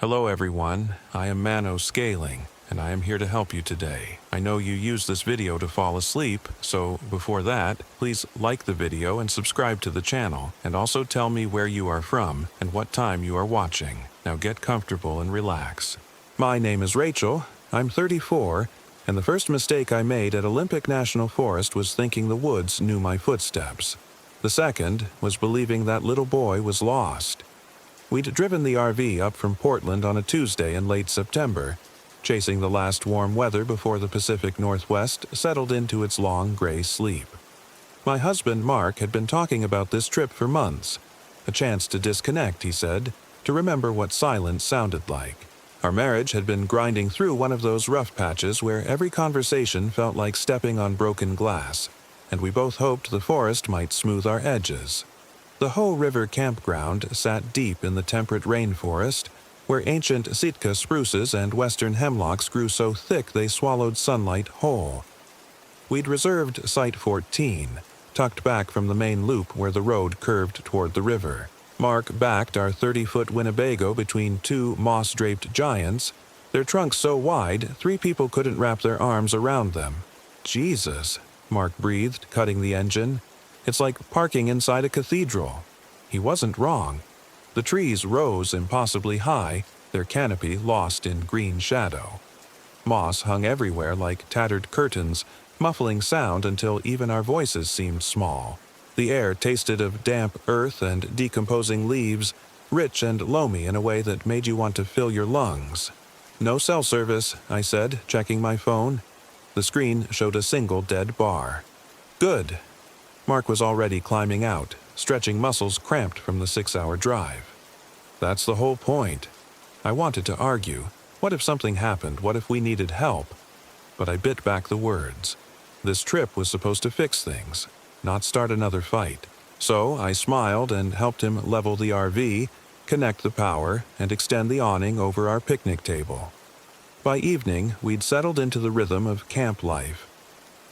Hello everyone, I am Mano Scaling, and I am here to help you today. I know you use this video to fall asleep, so before that, please like the video and subscribe to the channel, and also tell me where you are from and what time you are watching. Now get comfortable and relax. My name is Rachel, I'm 34, and the first mistake I made at Olympic National Forest was thinking the woods knew my footsteps. The second was believing that little boy was lost. We'd driven the RV up from Portland on a Tuesday in late September, chasing the last warm weather before the Pacific Northwest settled into its long gray sleep. My husband, Mark, had been talking about this trip for months. A chance to disconnect, he said, to remember what silence sounded like. Our marriage had been grinding through one of those rough patches where every conversation felt like stepping on broken glass, and we both hoped the forest might smooth our edges. The Hoh River campground sat deep in the temperate rainforest, where ancient Sitka spruces and western hemlocks grew so thick they swallowed sunlight whole. We'd reserved Site 14, tucked back from the main loop where the road curved toward the river. Mark backed our 30-foot Winnebago between two moss-draped giants, their trunks so wide 3 people couldn't wrap their arms around them. "Jesus," Mark breathed, cutting the engine. "It's like parking inside a cathedral." He wasn't wrong. The trees rose impossibly high, their canopy lost in green shadow. Moss hung everywhere like tattered curtains, muffling sound until even our voices seemed small. The air tasted of damp earth and decomposing leaves, rich and loamy in a way that made you want to fill your lungs. "No cell service," I said, checking my phone. The screen showed a single dead bar. "Good." Mark was already climbing out, stretching muscles cramped from the 6-hour drive. "That's the whole point." I wanted to argue. What if something happened? What if we needed help? But I bit back the words. This trip was supposed to fix things, not start another fight. So I smiled and helped him level the RV, connect the power, and extend the awning over our picnic table. By evening, we'd settled into the rhythm of camp life.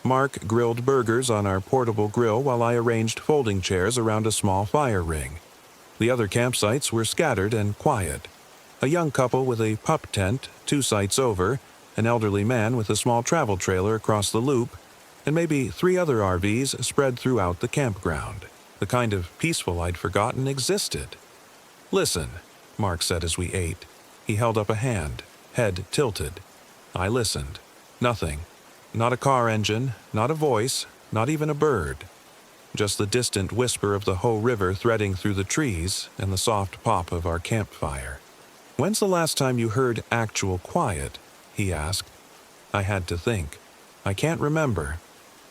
Mark grilled burgers on our portable grill while I arranged folding chairs around a small fire ring. The other campsites were scattered and quiet. A young couple with a pup tent 2 sites over, an elderly man with a small travel trailer across the loop, and maybe 3 other RVs spread throughout the campground. The kind of peaceful I'd forgotten existed. "Listen," Mark said as we ate. He held up a hand, head tilted. I listened. Nothing. Not a car engine, not a voice, not even a bird. Just the distant whisper of the Hoh River threading through the trees and the soft pop of our campfire. "When's the last time you heard actual quiet?" he asked. I had to think. I can't remember.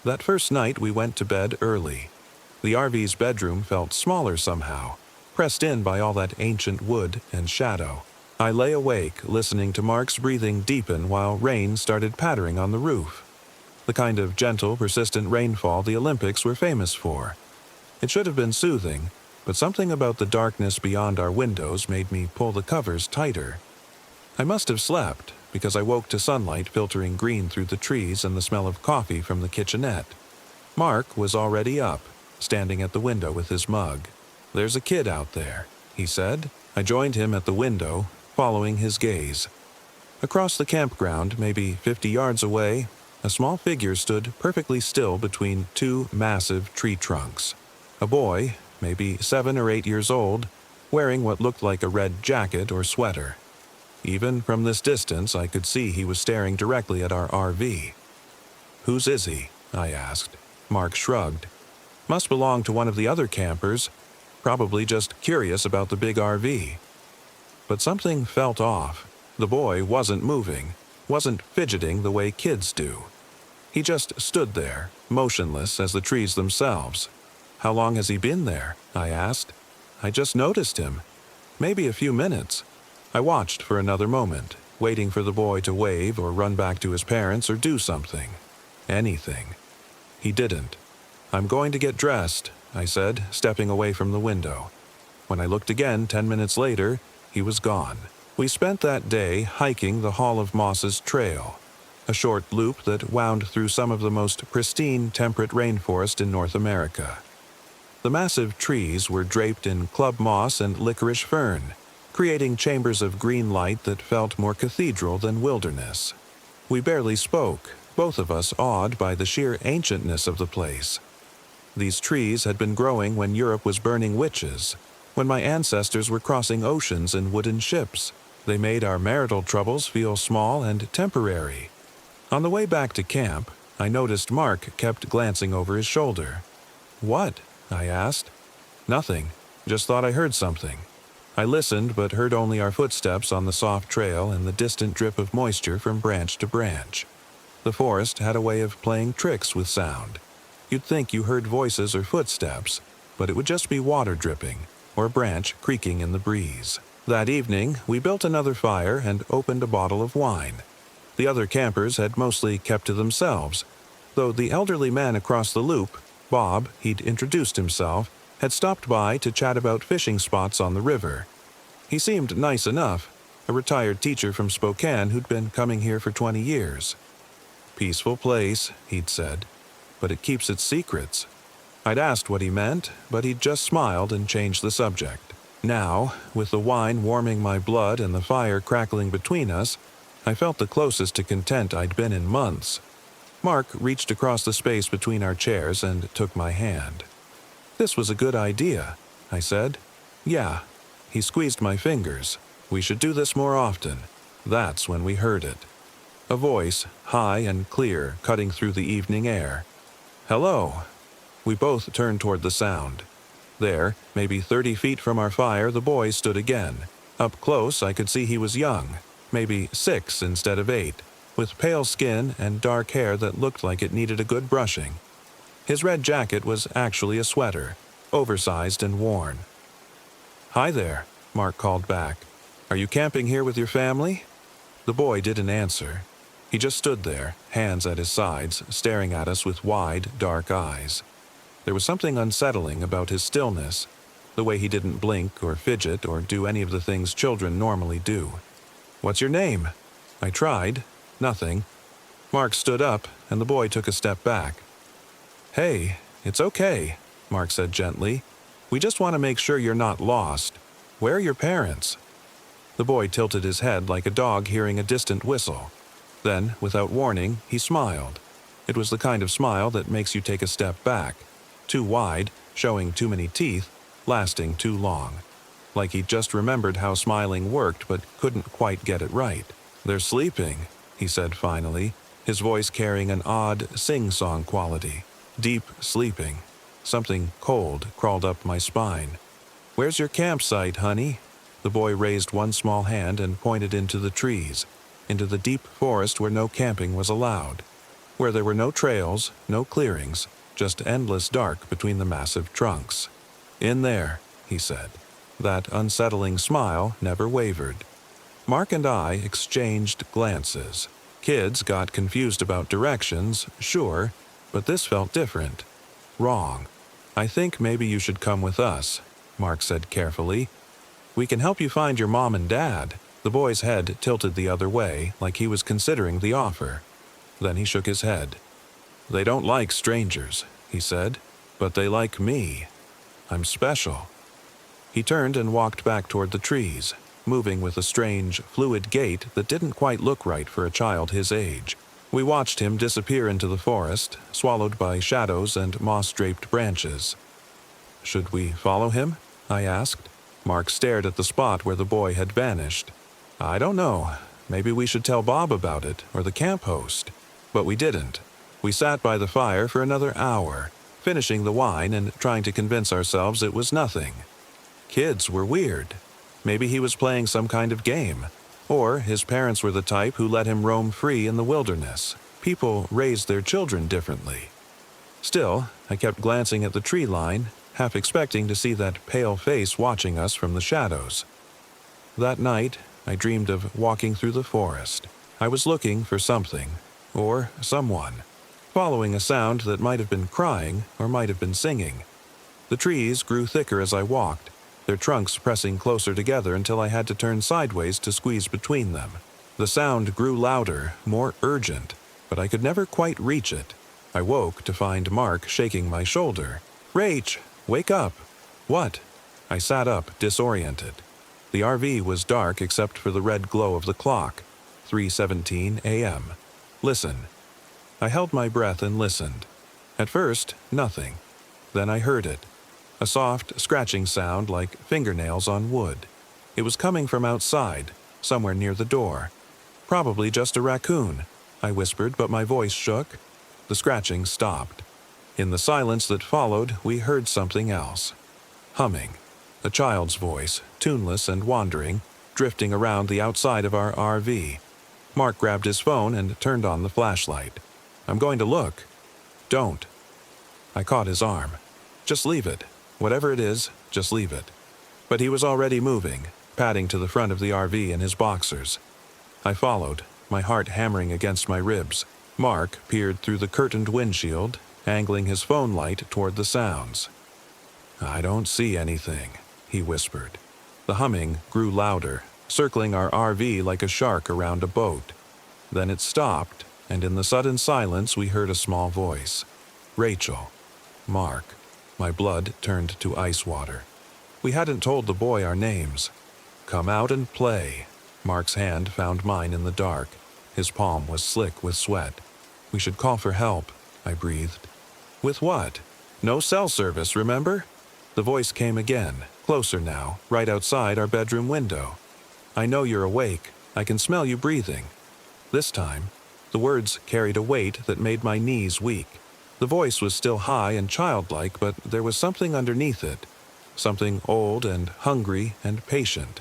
That first night we went to bed early. The RV's bedroom felt smaller somehow, pressed in by all that ancient wood and shadow. I lay awake, listening to Mark's breathing deepen while rain started pattering on the roof. The kind of gentle, persistent rainfall the Olympics were famous for. It should have been soothing, but something about the darkness beyond our windows made me pull the covers tighter. I must have slept, because I woke to sunlight filtering green through the trees and the smell of coffee from the kitchenette. Mark was already up, standing at the window with his mug. "There's a kid out there," he said. I joined him at the window, following his gaze. Across the campground, maybe 50 yards away, a small figure stood perfectly still between 2 massive tree trunks. A boy, maybe 7 or 8 years old, wearing what looked like a red jacket or sweater. Even from this distance, I could see he was staring directly at our RV. "Whose is he?" I asked. Mark shrugged. "Must belong to one of the other campers, probably just curious about the big RV." But something felt off. The boy wasn't moving, wasn't fidgeting the way kids do. He just stood there, motionless as the trees themselves. "How long has he been there?" I asked. "I just noticed him. Maybe a few minutes." I watched for another moment, waiting for the boy to wave or run back to his parents or do something. Anything. He didn't. "I'm going to get dressed," I said, stepping away from the window. When I looked again 10 minutes later, he was gone. We spent that day hiking the Hall of Mosses Trail, a short loop that wound through some of the most pristine temperate rainforest in North America. The massive trees were draped in club moss and licorice fern, creating chambers of green light that felt more cathedral than wilderness. We barely spoke, both of us awed by the sheer ancientness of the place. These trees had been growing when Europe was burning witches, when my ancestors were crossing oceans in wooden ships. They made our marital troubles feel small and temporary. On the way back to camp, I noticed Mark kept glancing over his shoulder. "What?" I asked. "Nothing. Just thought I heard something." I listened but heard only our footsteps on the soft trail and the distant drip of moisture from branch to branch. The forest had a way of playing tricks with sound. You'd think you heard voices or footsteps, but it would just be water dripping or a branch creaking in the breeze. That evening, we built another fire and opened a bottle of wine. The other campers had mostly kept to themselves, though the elderly man across the loop, Bob, he'd introduced himself, had stopped by to chat about fishing spots on the river. He seemed nice enough, a retired teacher from Spokane who'd been coming here for 20 years. "Peaceful place," he'd said, "but it keeps its secrets." I'd asked what he meant, but he'd just smiled and changed the subject. Now, with the wine warming my blood and the fire crackling between us, I felt the closest to content I'd been in months. Mark reached across the space between our chairs and took my hand. "This was a good idea," I said. "Yeah." He squeezed my fingers. "We should do this more often." That's when we heard it. A voice, high and clear, cutting through the evening air. "Hello." We both turned toward the sound. There, maybe 30 feet from our fire, the boy stood again. Up close, I could see he was young, maybe 6 instead of 8, with pale skin and dark hair that looked like it needed a good brushing. His red jacket was actually a sweater, oversized and worn. "Hi there," Mark called back. "Are you camping here with your family?" The boy didn't answer. He just stood there, hands at his sides, staring at us with wide, dark eyes. There was something unsettling about his stillness, the way he didn't blink or fidget or do any of the things children normally do. "What's your name?" I tried. Nothing. Mark stood up, and the boy took a step back. "Hey, it's okay," Mark said gently. "We just want to make sure you're not lost. Where are your parents?" The boy tilted his head like a dog hearing a distant whistle. Then, without warning, he smiled. It was the kind of smile that makes you take a step back. Too wide, showing too many teeth, lasting too long. Like he'd just remembered how smiling worked but couldn't quite get it right. "They're sleeping," he said finally, his voice carrying an odd sing-song quality. Deep sleeping. Something cold crawled up my spine. "Where's your campsite, honey?" The boy raised one small hand and pointed into the trees, into the deep forest where no camping was allowed, where there were no trails, no clearings, just endless dark between the massive trunks. "In there," he said. That unsettling smile never wavered. Mark and I exchanged glances. Kids got confused about directions, sure, but this felt different. Wrong. "I think maybe you should come with us," Mark said carefully. "We can help you find your mom and dad." The boy's head tilted the other way, like he was considering the offer. Then he shook his head. "They don't like strangers," he said, "but they like me. I'm special." He turned and walked back toward the trees, moving with a strange, fluid gait that didn't quite look right for a child his age. We watched him disappear into the forest, swallowed by shadows and moss-draped branches. "Should we follow him?" I asked. Mark stared at the spot where the boy had vanished. "I don't know. Maybe we should tell Bob about it, or the camp host." But we didn't. We sat by the fire for another hour, finishing the wine and trying to convince ourselves it was nothing. Kids were weird. Maybe he was playing some kind of game. Or his parents were the type who let him roam free in the wilderness. People raised their children differently. Still, I kept glancing at the tree line, half expecting to see that pale face watching us from the shadows. That night, I dreamed of walking through the forest. I was looking for something, or someone, following a sound that might have been crying or might have been singing. The trees grew thicker as I walked, their trunks pressing closer together until I had to turn sideways to squeeze between them. The sound grew louder, more urgent, but I could never quite reach it. I woke to find Mark shaking my shoulder. "Rach, wake up!" "What?" I sat up, disoriented. The RV was dark except for the red glow of the clock, 3:17 a.m. Listen. I held my breath and listened. At first, nothing. Then I heard it. A soft, scratching sound like fingernails on wood. It was coming from outside, somewhere near the door. Probably just a raccoon, I whispered, but my voice shook. The scratching stopped. In the silence that followed, we heard something else. Humming. A child's voice, tuneless and wandering, drifting around the outside of our RV. Mark grabbed his phone and turned on the flashlight. I'm going to look. Don't. I caught his arm. Just leave it. Whatever it is, just leave it. But he was already moving, padding to the front of the RV in his boxers. I followed, my heart hammering against my ribs. Mark peered through the curtained windshield, angling his phone light toward the sounds. I don't see anything, he whispered. The humming grew louder, circling our RV like a shark around a boat. Then it stopped, and in the sudden silence we heard a small voice. Rachel. Mark. My blood turned to ice water. We hadn't told the boy our names. Come out and play. Mark's hand found mine in the dark. His palm was slick with sweat. We should call for help, I breathed. With what? No cell service, remember? The voice came again, closer now, right outside our bedroom window. I know you're awake. I can smell you breathing. This time, the words carried a weight that made my knees weak. The voice was still high and childlike, but there was something underneath it. Something old and hungry and patient.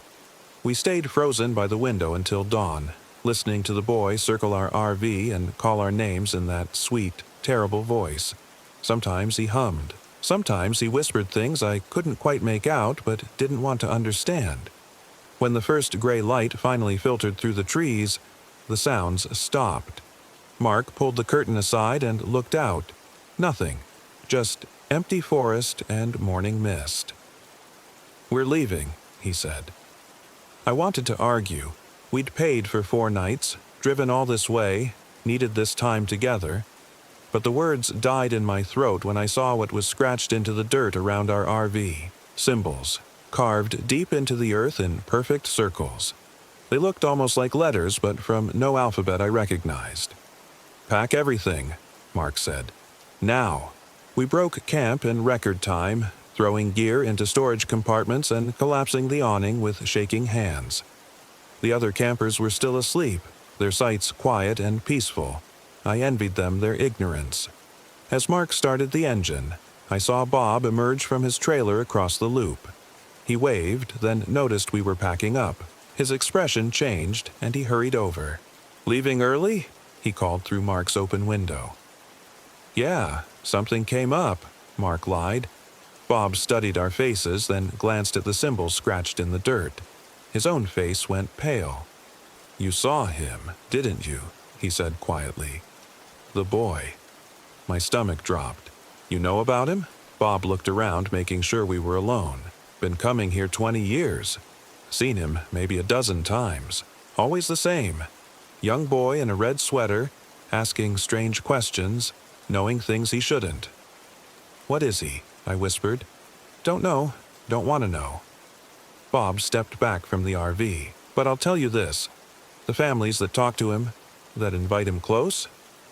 We stayed frozen by the window until dawn, listening to the boy circle our RV and call our names in that sweet, terrible voice. Sometimes he hummed. Sometimes he whispered things I couldn't quite make out but didn't want to understand. When the first gray light finally filtered through the trees, the sounds stopped. Mark pulled the curtain aside and looked out. Nothing. Just empty forest and morning mist. We're leaving, he said. I wanted to argue. We'd paid for 4 nights, driven all this way, needed this time together. But the words died in my throat when I saw what was scratched into the dirt around our RV. Symbols, carved deep into the earth in perfect circles. They looked almost like letters, but from no alphabet I recognized. Pack everything, Mark said. Now. We broke camp in record time, throwing gear into storage compartments and collapsing the awning with shaking hands. The other campers were still asleep, their sights quiet and peaceful. I envied them their ignorance. As Mark started the engine, I saw Bob emerge from his trailer across the loop. He waved, then noticed we were packing up. His expression changed, and he hurried over. Leaving early? He called through Mark's open window. Yeah, something came up, Mark lied. Bob studied our faces, then glanced at the symbols scratched in the dirt. His own face went pale. You saw him, didn't you? He said quietly. The boy. My stomach dropped. You know about him? Bob looked around, making sure we were alone. Been coming here 20 years. Seen him maybe a dozen times. Always the same. Young boy in a red sweater, asking strange questions, knowing things he shouldn't. What is he? I whispered. Don't know. Don't want to know. Bob stepped back from the RV. But I'll tell you this. The families that talk to him, that invite him close,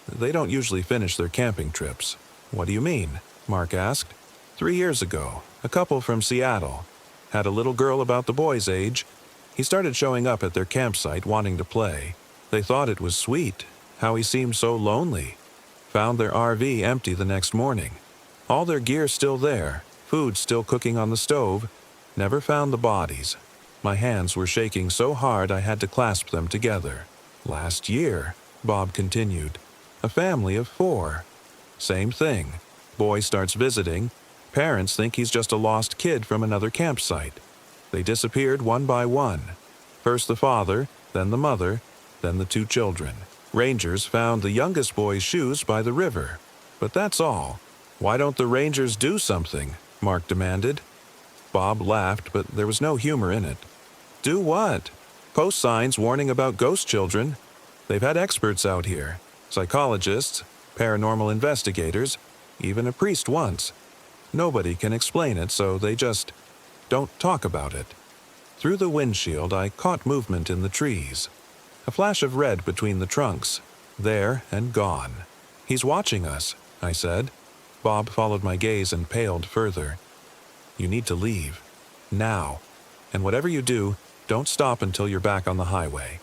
they don't usually finish their camping trips. What do you mean? Mark asked. 3 years ago, a couple from Seattle had a little girl about the boy's age. He started showing up at their campsite wanting to play. They thought it was sweet, how he seemed so lonely. Found their RV empty the next morning. All their gear still there, food still cooking on the stove. Never found the bodies. My hands were shaking so hard I had to clasp them together. Last year, Bob continued. A family of 4. Same thing. Boy starts visiting. Parents think he's just a lost kid from another campsite. They disappeared one by one. First the father, then the mother, then the 2 children. Rangers found the youngest boy's shoes by the river. But that's all. Why don't the Rangers do something? Mark demanded. Bob laughed, but there was no humor in it. Do what? Post signs warning about ghost children. They've had experts out here. Psychologists, paranormal investigators, even a priest once. Nobody can explain it, so they just don't talk about it. Through the windshield, I caught movement in the trees. A flash of red between the trunks. There and gone. "He's watching us," I said. Bob followed my gaze and paled further. "You need to leave. Now. And whatever you do, don't stop until you're back on the highway."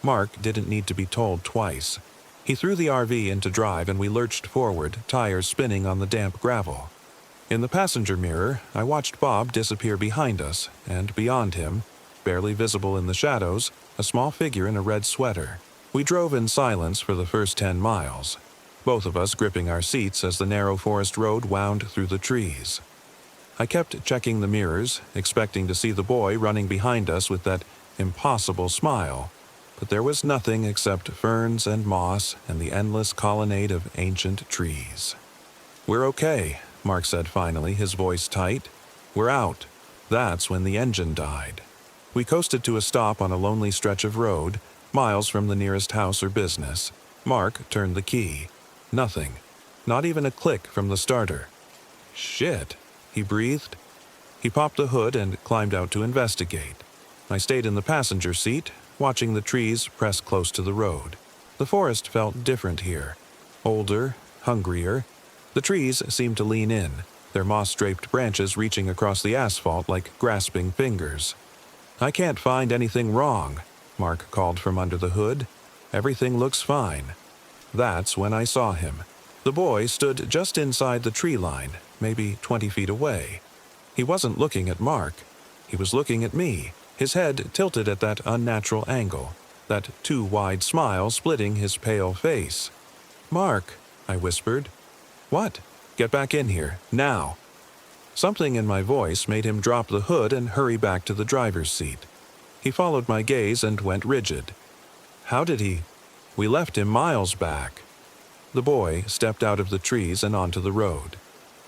Mark didn't need to be told twice. He threw the RV into drive and we lurched forward, tires spinning on the damp gravel. In the passenger mirror, I watched Bob disappear behind us, and beyond him, barely visible in the shadows, a small figure in a red sweater. We drove in silence for the first 10 miles, both of us gripping our seats as the narrow forest road wound through the trees. I kept checking the mirrors, expecting to see the boy running behind us with that impossible smile, but there was nothing except ferns and moss and the endless colonnade of ancient trees. "We're okay," Mark said finally, his voice tight. "We're out." That's when the engine died. We coasted to a stop on a lonely stretch of road, miles from the nearest house or business. Mark turned the key. Nothing. Not even a click from the starter. "Shit," he breathed. He popped the hood and climbed out to investigate. I stayed in the passenger seat, watching the trees press close to the road. The forest felt different here. Older, hungrier. The trees seemed to lean in, their moss-draped branches reaching across the asphalt like grasping fingers. "I can't find anything wrong," Mark called from under the hood. "Everything looks fine." That's when I saw him. The boy stood just inside the tree line, maybe 20 feet away. He wasn't looking at Mark. He was looking at me, his head tilted at that unnatural angle, that too wide smile splitting his pale face. "Mark," I whispered. "What? Get back in here, now." Something in my voice made him drop the hood and hurry back to the driver's seat. He followed my gaze and went rigid. "How did he?" "We left him miles back." The boy stepped out of the trees and onto the road.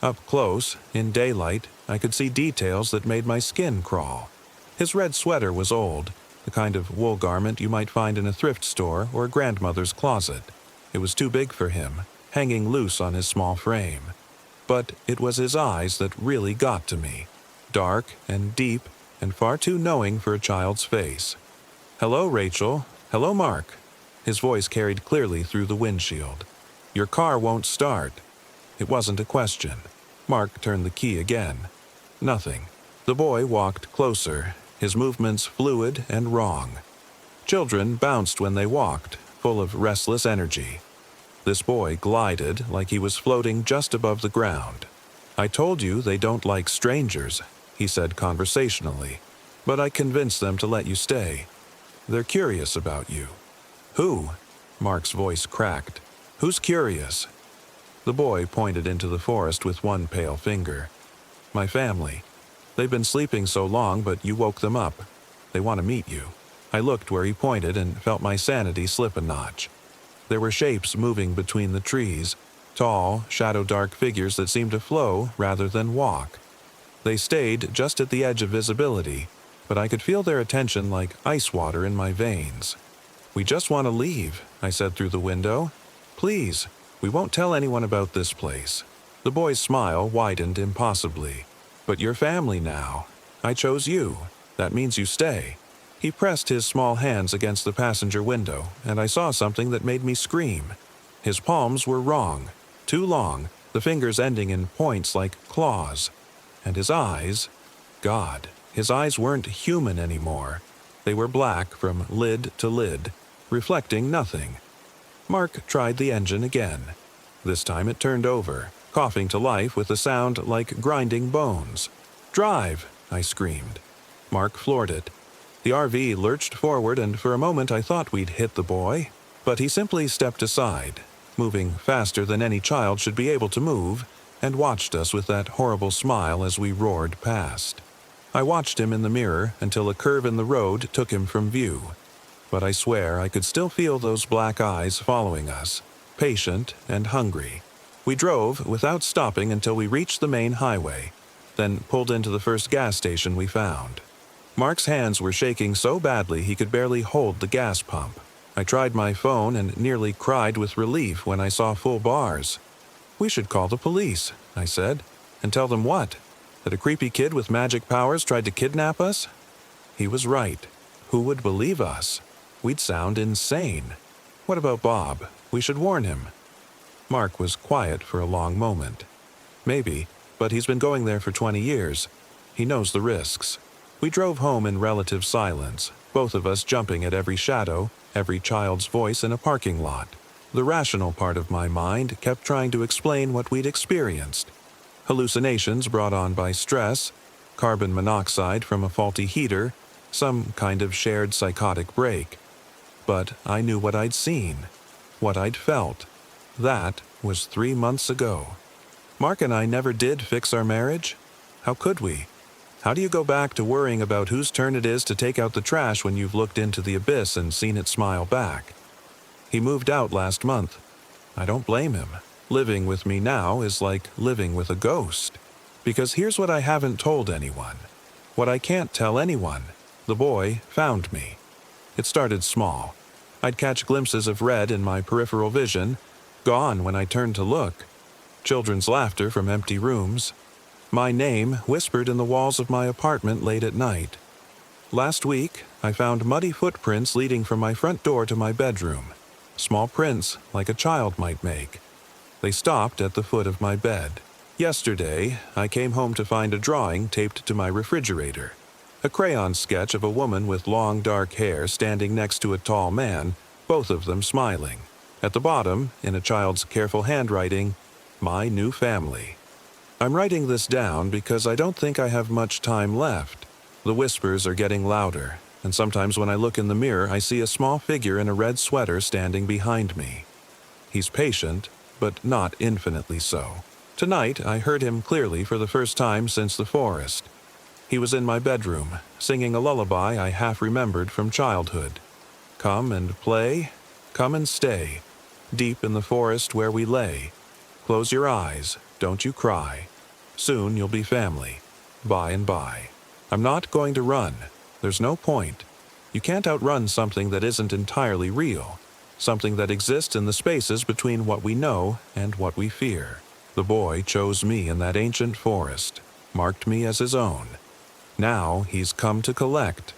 Up close, in daylight, I could see details that made my skin crawl. His red sweater was old, the kind of wool garment you might find in a thrift store or a grandmother's closet. It was too big for him, hanging loose on his small frame. But it was his eyes that really got to me. Dark and deep and far too knowing for a child's face. "Hello, Rachel. Hello, Mark." His voice carried clearly through the windshield. "Your car won't start." It wasn't a question. Mark turned the key again. Nothing. The boy walked closer, his movements fluid and wrong. Children bounced when they walked, full of restless energy. This boy glided like he was floating just above the ground. "I told you they don't like strangers," he said conversationally, "but I convinced them to let you stay. They're curious about you." "Who?" Mark's voice cracked. "Who's curious?" The boy pointed into the forest with one pale finger. "My family. They've been sleeping so long, but you woke them up. They want to meet you." I looked where he pointed and felt my sanity slip a notch. There were shapes moving between the trees, tall, shadow-dark figures that seemed to flow rather than walk. They stayed just at the edge of visibility, but I could feel their attention like ice water in my veins. "We just want to leave," I said through the window. "Please, we won't tell anyone about this place." The boy's smile widened impossibly. "But you're family now. I chose you. That means you stay." He pressed his small hands against the passenger window, and I saw something that made me scream. His palms were wrong, too long, the fingers ending in points like claws. And his eyes, God, his eyes weren't human anymore. They were black from lid to lid, reflecting nothing. Mark tried the engine again. This time it turned over, coughing to life with a sound like grinding bones. "Drive!" I screamed. Mark floored it. The RV lurched forward, and for a moment I thought we'd hit the boy, but he simply stepped aside, moving faster than any child should be able to move, and watched us with that horrible smile as we roared past. I watched him in the mirror until a curve in the road took him from view. But I swear I could still feel those black eyes following us, patient and hungry. We drove without stopping until we reached the main highway, then pulled into the first gas station we found. Mark's hands were shaking so badly he could barely hold the gas pump. I tried my phone and nearly cried with relief when I saw full bars. "We should call the police," I said. "And tell them what? That a creepy kid with magic powers tried to kidnap us?" He was right. Who would believe us? We'd sound insane. What about Bob? We should warn him. Mark was quiet for a long moment. Maybe, but he's been going there for 20 years. He knows the risks. We drove home in relative silence, both of us jumping at every shadow, every child's voice in a parking lot. The rational part of my mind kept trying to explain what we'd experienced. Hallucinations brought on by stress, carbon monoxide from a faulty heater, some kind of shared psychotic break. But I knew what I'd seen, what I'd felt. That was 3 months ago. Mark and I never did fix our marriage. How could we? How do you go back to worrying about whose turn it is to take out the trash when you've looked into the abyss and seen it smile back? He moved out last month. I don't blame him. Living with me now is like living with a ghost. Because here's what I haven't told anyone. What I can't tell anyone. The boy found me. It started small. I'd catch glimpses of red in my peripheral vision, gone when I turned to look. Children's laughter from empty rooms. My name whispered in the walls of my apartment late at night. Last week, I found muddy footprints leading from my front door to my bedroom. Small prints, like a child might make. They stopped at the foot of my bed. Yesterday, I came home to find a drawing taped to my refrigerator. A crayon sketch of a woman with long dark hair standing next to a tall man, both of them smiling. At the bottom, in a child's careful handwriting, "My new family." I'm writing this down because I don't think I have much time left. The whispers are getting louder, and sometimes when I look in the mirror, I see a small figure in a red sweater standing behind me. He's patient, but not infinitely so. Tonight, I heard him clearly for the first time since the forest. He was in my bedroom, singing a lullaby I half remembered from childhood. Come and play, come and stay, deep in the forest where we lay. Close your eyes, don't you cry. Soon you'll be family, by and by. I'm not going to run. There's no point. You can't outrun something that isn't entirely real, something that exists in the spaces between what we know and what we fear. The boy chose me in that ancient forest, marked me as his own. Now he's come to collect.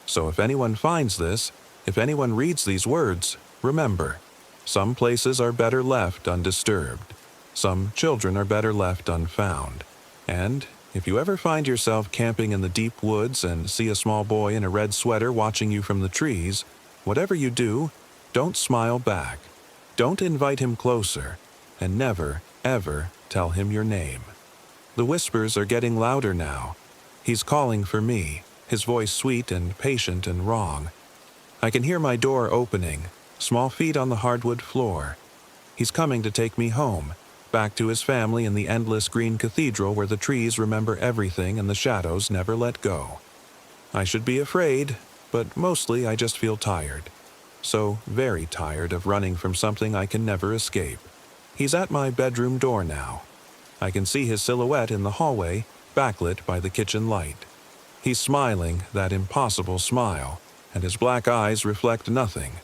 So if anyone finds this, if anyone reads these words, remember, some places are better left undisturbed. Some children are better left unfound. And if you ever find yourself camping in the deep woods and see a small boy in a red sweater watching you from the trees, whatever you do, don't smile back. Don't invite him closer, and never, ever tell him your name. The whispers are getting louder now. He's calling for me, his voice sweet and patient and wrong. I can hear my door opening, small feet on the hardwood floor. He's coming to take me home, back to his family in the endless green cathedral where the trees remember everything and the shadows never let go. I should be afraid, but mostly I just feel tired. So very tired of running from something I can never escape. He's at my bedroom door now. I can see his silhouette in the hallway, backlit by the kitchen light. He's smiling that impossible smile, and his black eyes reflect nothing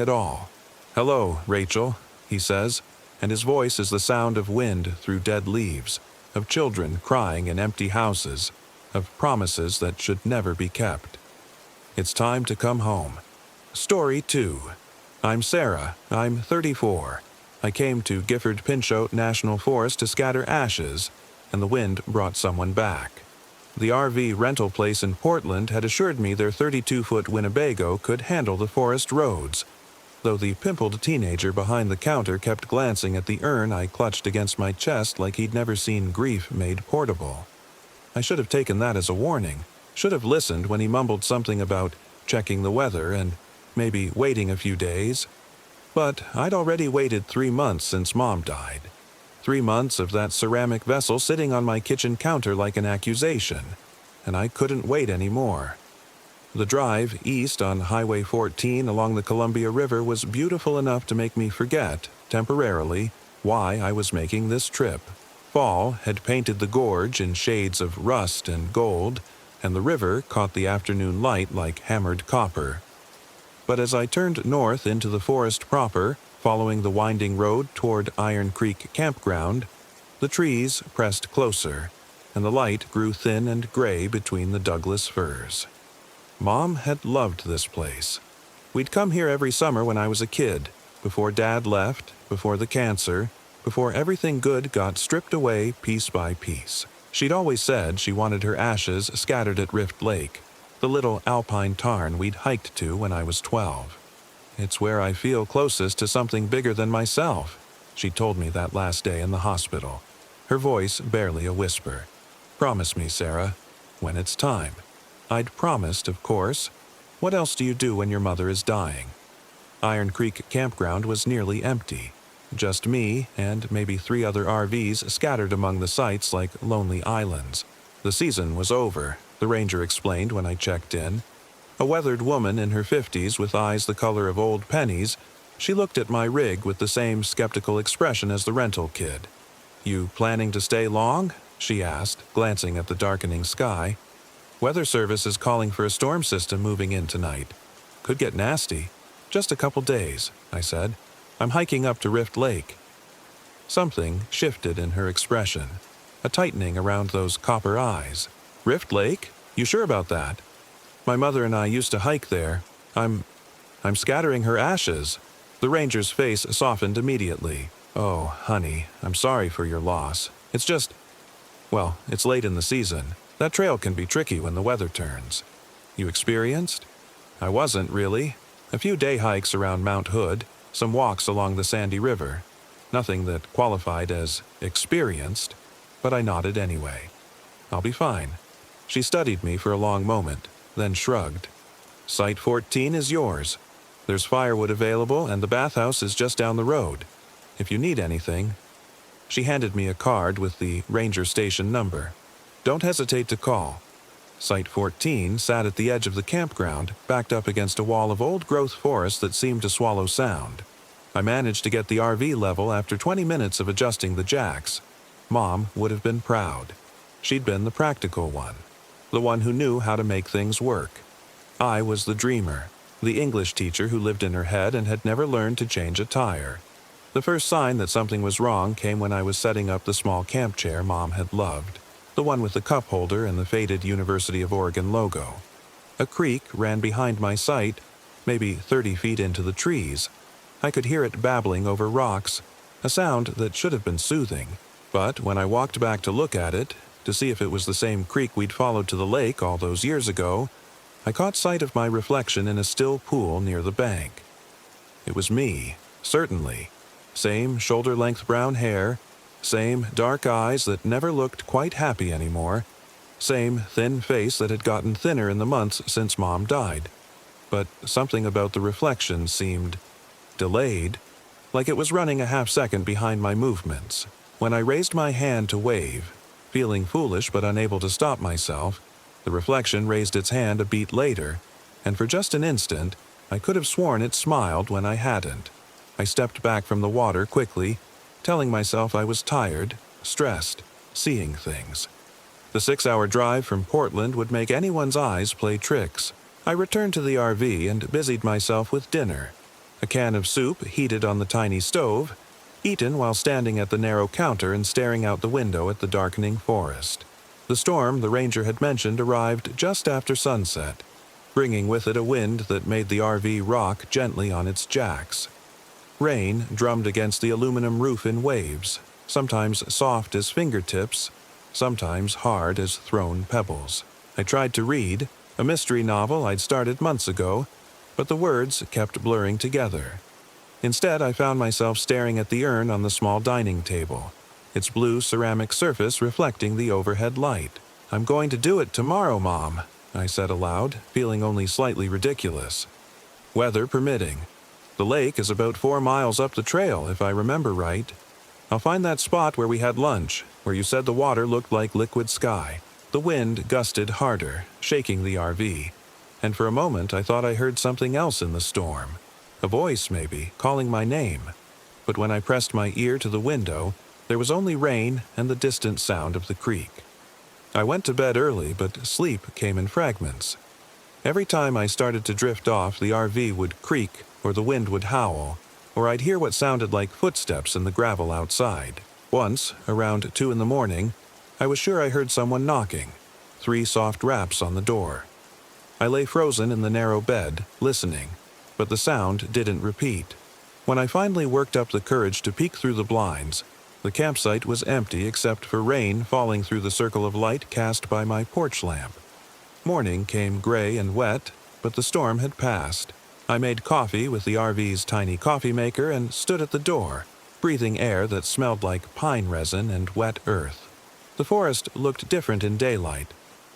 at all. "Hello, Rachel," he says, and his voice is the sound of wind through dead leaves, of children crying in empty houses, of promises that should never be kept. It's time to come home. Story 2. I'm Sarah. I'm 34. I came to Gifford Pinchot National Forest to scatter ashes, and the wind brought someone back. The RV rental place in Portland had assured me their 32-foot Winnebago could handle the forest roads, though the pimpled teenager behind the counter kept glancing at the urn I clutched against my chest like he'd never seen grief made portable. I should have taken that as a warning, should have listened when he mumbled something about checking the weather and maybe waiting a few days. But I'd already waited 3 months since Mom died. 3 months of that ceramic vessel sitting on my kitchen counter like an accusation, and I couldn't wait anymore. The drive east on Highway 14 along the Columbia River was beautiful enough to make me forget, temporarily, why I was making this trip. Fall had painted the gorge in shades of rust and gold, and the river caught the afternoon light like hammered copper. But as I turned north into the forest proper, following the winding road toward Iron Creek Campground, the trees pressed closer, and the light grew thin and gray between the Douglas firs. Mom had loved this place. We'd come here every summer when I was a kid, before Dad left, before the cancer, before everything good got stripped away piece by piece. She'd always said she wanted her ashes scattered at Rift Lake, the little alpine tarn we'd hiked to when I was 12. It's where I feel closest to something bigger than myself, she told me that last day in the hospital, her voice barely a whisper. Promise me, Sarah, when it's time. I'd promised, of course. What else do you do when your mother is dying? Iron Creek Campground was nearly empty. Just me and maybe 3 other RVs scattered among the sites like lonely islands. The season was over, the ranger explained when I checked in. A weathered woman in her 50s with eyes the color of old pennies, she looked at my rig with the same skeptical expression as the rental kid. "You planning to stay long?" she asked, glancing at the darkening sky. "Weather Service is calling for a storm system moving in tonight. Could get nasty. Just a couple days," I said. "I'm hiking up to Rift Lake." Something shifted in her expression, a tightening around those copper eyes. "Rift Lake? You sure about that? My mother and I used to hike there. I'm scattering her ashes." The ranger's face softened immediately. "Oh, honey, I'm sorry for your loss. It's just, well, it's late in the season. That trail can be tricky when the weather turns." "You experienced?" "I wasn't, really. A few day hikes around Mount Hood, some walks along the Sandy River. Nothing that qualified as experienced, but I nodded anyway. I'll be fine." She studied me for a long moment, then shrugged. "Site 14 is yours. There's firewood available and the bathhouse is just down the road. If you need anything." She handed me a card with the ranger station number. "Don't hesitate to call." Site 14 sat at the edge of the campground, backed up against a wall of old-growth forest that seemed to swallow sound. I managed to get the RV level after 20 minutes of adjusting the jacks. Mom would have been proud. She'd been the practical one, the one who knew how to make things work. I was the dreamer, the English teacher who lived in her head and had never learned to change a tire. The first sign that something was wrong came when I was setting up the small camp chair Mom had loved, the one with the cup holder and the faded University of Oregon logo. A creek ran behind my site, maybe 30 feet into the trees. I could hear it babbling over rocks, a sound that should have been soothing. But when I walked back to look at it, to see if it was the same creek we'd followed to the lake all those years ago, I caught sight of my reflection in a still pool near the bank. It was me, certainly. Same shoulder-length brown hair, same dark eyes that never looked quite happy anymore, same thin face that had gotten thinner in the months since Mom died. But something about the reflection seemed delayed, like it was running a half-second behind my movements. When I raised my hand to wave, feeling foolish but unable to stop myself, the reflection raised its hand a beat later, and for just an instant, I could have sworn it smiled when I hadn't. I stepped back from the water quickly, telling myself I was tired, stressed, seeing things. The 6-hour drive from Portland would make anyone's eyes play tricks. I returned to the RV and busied myself with dinner. A can of soup heated on the tiny stove, eaten while standing at the narrow counter and staring out the window at the darkening forest. The storm the ranger had mentioned arrived just after sunset, bringing with it a wind that made the RV rock gently on its jacks. Rain drummed against the aluminum roof in waves, sometimes soft as fingertips, sometimes hard as thrown pebbles. I tried to read, a mystery novel I'd started months ago, but the words kept blurring together. Instead, I found myself staring at the urn on the small dining table, its blue ceramic surface reflecting the overhead light. "I'm going to do it tomorrow, Mom," I said aloud, feeling only slightly ridiculous. "Weather permitting. The lake is about 4 miles up the trail, if I remember right. I'll find that spot where we had lunch, where you said the water looked like liquid sky." The wind gusted harder, shaking the RV, and for a moment I thought I heard something else in the storm. A voice, maybe, calling my name. But when I pressed my ear to the window, there was only rain and the distant sound of the creek. I went to bed early, but sleep came in fragments. Every time I started to drift off, the RV would creak, or the wind would howl, or I'd hear what sounded like footsteps in the gravel outside. Once, around 2 in the morning, I was sure I heard someone knocking, 3 soft raps on the door. I lay frozen in the narrow bed, listening, but the sound didn't repeat. When I finally worked up the courage to peek through the blinds, the campsite was empty except for rain falling through the circle of light cast by my porch lamp. Morning came gray and wet, but the storm had passed. I made coffee with the RV's tiny coffee maker and stood at the door, breathing air that smelled like pine resin and wet earth. The forest looked different in daylight,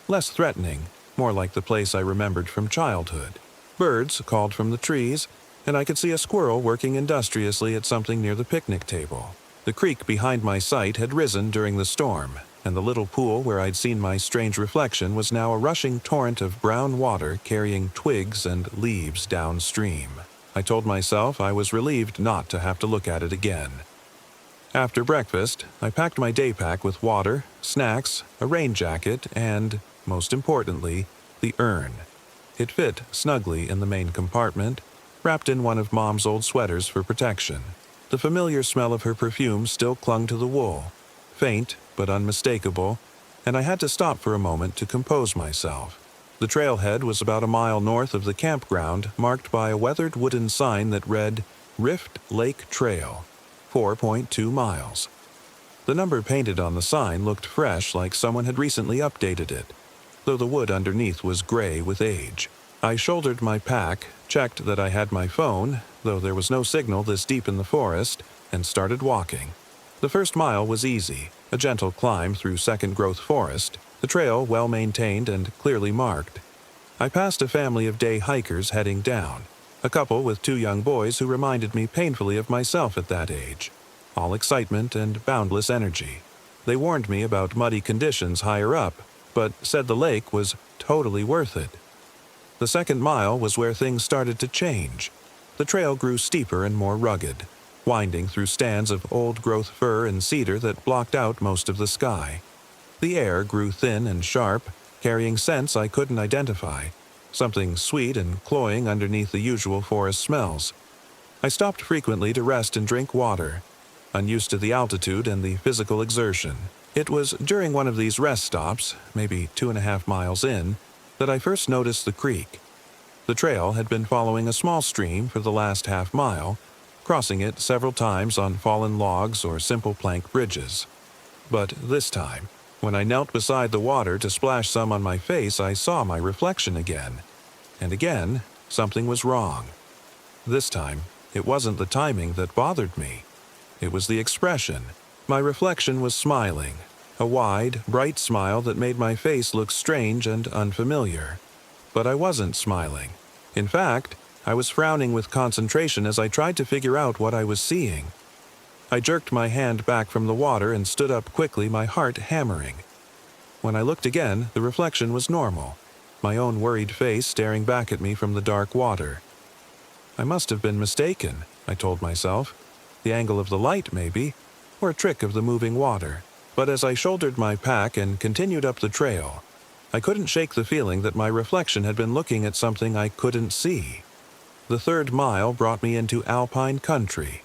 less threatening, more like the place I remembered from childhood. Birds called from the trees, and I could see a squirrel working industriously at something near the picnic table. The creek behind my site had risen during the storm, and the little pool where I'd seen my strange reflection was now a rushing torrent of brown water carrying twigs and leaves downstream. I told myself I was relieved not to have to look at it again. After breakfast, I packed my day pack with water, snacks, a rain jacket, and, most importantly, the urn. It fit snugly in the main compartment, wrapped in one of Mom's old sweaters for protection. The familiar smell of her perfume still clung to the wool, faint but unmistakable, and I had to stop for a moment to compose myself. The trailhead was about a mile north of the campground, marked by a weathered wooden sign that read, Rift Lake Trail, 4.2 miles. The number painted on the sign looked fresh, like someone had recently updated it, though the wood underneath was gray with age. I shouldered my pack, checked that I had my phone, though there was no signal this deep in the forest, and started walking. The first mile was easy, a gentle climb through second-growth forest, the trail well-maintained and clearly marked. I passed a family of day hikers heading down, a couple with 2 young boys who reminded me painfully of myself at that age, all excitement and boundless energy. They warned me about muddy conditions higher up, but said the lake was totally worth it. The second mile was where things started to change. The trail grew steeper and more rugged, winding through stands of old-growth fir and cedar that blocked out most of the sky. The air grew thin and sharp, carrying scents I couldn't identify, something sweet and cloying underneath the usual forest smells. I stopped frequently to rest and drink water, unused to the altitude and the physical exertion. It was during one of these rest stops, maybe 2.5 miles in, that I first noticed the creek. The trail had been following a small stream for the last half mile, crossing it several times on fallen logs or simple plank bridges. But this time, when I knelt beside the water to splash some on my face, I saw my reflection again. And again, something was wrong. This time, it wasn't the timing that bothered me. It was the expression. My reflection was smiling, a wide, bright smile that made my face look strange and unfamiliar. But I wasn't smiling. In fact, I was frowning with concentration as I tried to figure out what I was seeing. I jerked my hand back from the water and stood up quickly, my heart hammering. When I looked again, the reflection was normal, my own worried face staring back at me from the dark water. I must have been mistaken, I told myself. The angle of the light, maybe, or a trick of the moving water. But as I shouldered my pack and continued up the trail, I couldn't shake the feeling that my reflection had been looking at something I couldn't see. The third mile brought me into alpine country.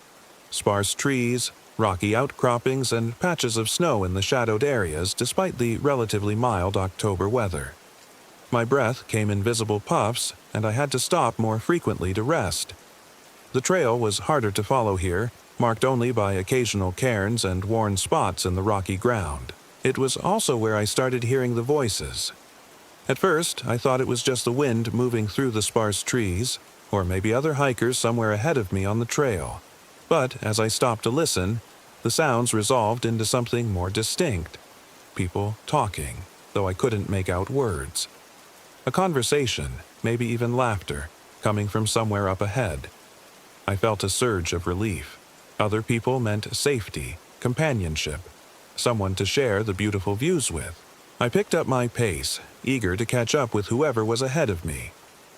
Sparse trees, rocky outcroppings, and patches of snow in the shadowed areas despite the relatively mild October weather. My breath came in visible puffs, and I had to stop more frequently to rest. The trail was harder to follow here, marked only by occasional cairns and worn spots in the rocky ground. It was also where I started hearing the voices. At first, I thought it was just the wind moving through the sparse trees, or maybe other hikers somewhere ahead of me on the trail. But as I stopped to listen, the sounds resolved into something more distinct. People talking, though I couldn't make out words. A conversation, maybe even laughter, coming from somewhere up ahead. I felt a surge of relief. Other people meant safety, companionship, someone to share the beautiful views with. I picked up my pace, eager to catch up with whoever was ahead of me.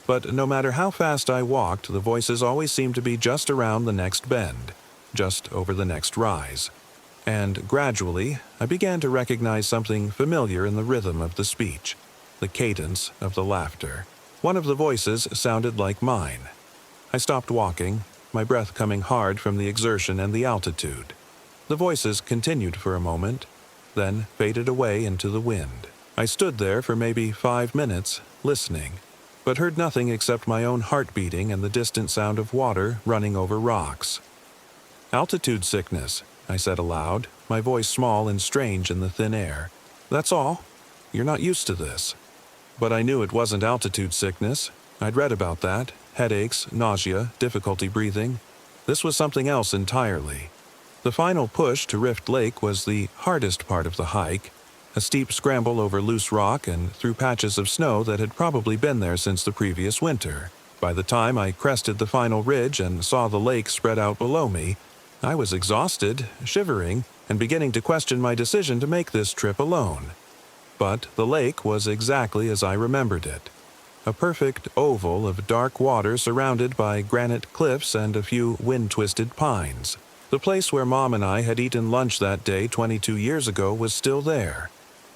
But no matter how fast I walked, the voices always seemed to be just around the next bend, just over the next rise. And gradually, I began to recognize something familiar in the rhythm of the speech, the cadence of the laughter. One of the voices sounded like mine. I stopped walking, my breath coming hard from the exertion and the altitude. The voices continued for a moment, then faded away into the wind. I stood there for maybe 5 minutes, listening. but heard nothing except my own heart beating and the distant sound of water running over rocks. "Altitude sickness," I said aloud, my voice small and strange in the thin air. "That's all. You're not used to this." But I knew it wasn't altitude sickness. I'd read about that. Headaches, nausea, difficulty breathing. This was something else entirely. The final push to Rift Lake was the hardest part of the hike, a steep scramble over loose rock and through patches of snow that had probably been there since the previous winter. By the time I crested the final ridge and saw the lake spread out below me, I was exhausted, shivering, and beginning to question my decision to make this trip alone. But the lake was exactly as I remembered it. A perfect oval of dark water surrounded by granite cliffs and a few wind-twisted pines. The place where Mom and I had eaten lunch that day 22 years ago was still there.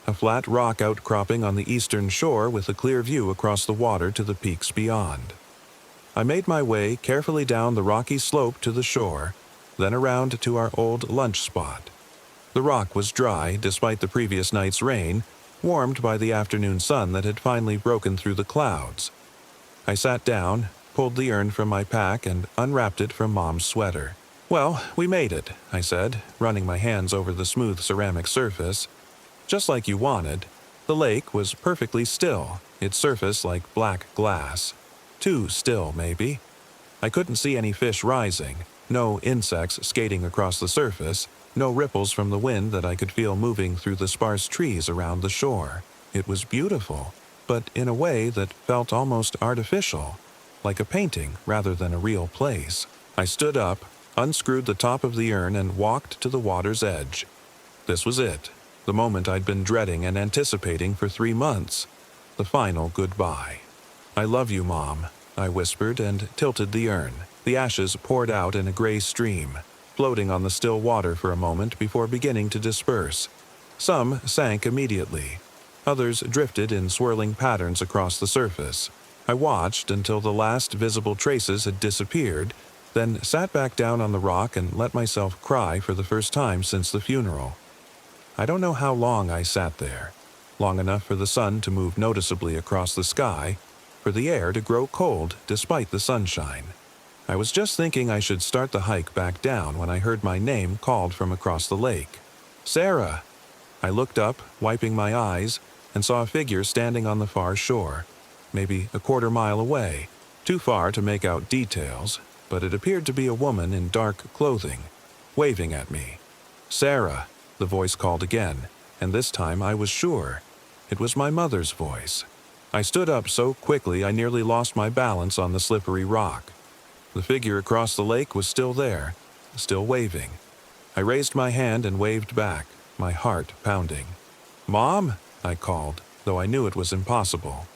A flat rock outcropping on the eastern shore with a clear view across the water to the peaks beyond. I made my way carefully down the rocky slope to the shore, then around to our old lunch spot. The rock was dry despite the previous night's rain, warmed by the afternoon sun that had finally broken through the clouds. I sat down, pulled the urn from my pack, and unwrapped it from Mom's sweater. "Well, we made it," I said, running my hands over the smooth ceramic surface. "Just like you wanted. The lake was perfectly still, its surface like black glass. Too still, maybe. I couldn't see any fish rising, no insects skating across the surface, no ripples from the wind that I could feel moving through the sparse trees around the shore. It was beautiful, but in a way that felt almost artificial, like a painting rather than a real place." I stood up, unscrewed the top of the urn, and walked to the water's edge. This was it, the moment I'd been dreading and anticipating for 3 months, the final goodbye. "I love you, Mom," I whispered and tilted the urn. The ashes poured out in a gray stream, floating on the still water for a moment before beginning to disperse. Some sank immediately. Others drifted in swirling patterns across the surface. I watched until the last visible traces had disappeared, then sat back down on the rock and let myself cry for the first time since the funeral. I don't know how long I sat there. Long enough for the sun to move noticeably across the sky, for the air to grow cold despite the sunshine. I was just thinking I should start the hike back down when I heard my name called from across the lake. "Sarah!" I looked up, wiping my eyes, and saw a figure standing on the far shore, maybe a quarter mile away, too far to make out details, but it appeared to be a woman in dark clothing, waving at me. "Sarah!" the voice called again, and this time I was sure. It was my mother's voice. I stood up so quickly I nearly lost my balance on the slippery rock. The figure across the lake was still there, still waving. I raised my hand and waved back, my heart pounding. "Mom!" I called, though I knew it was impossible.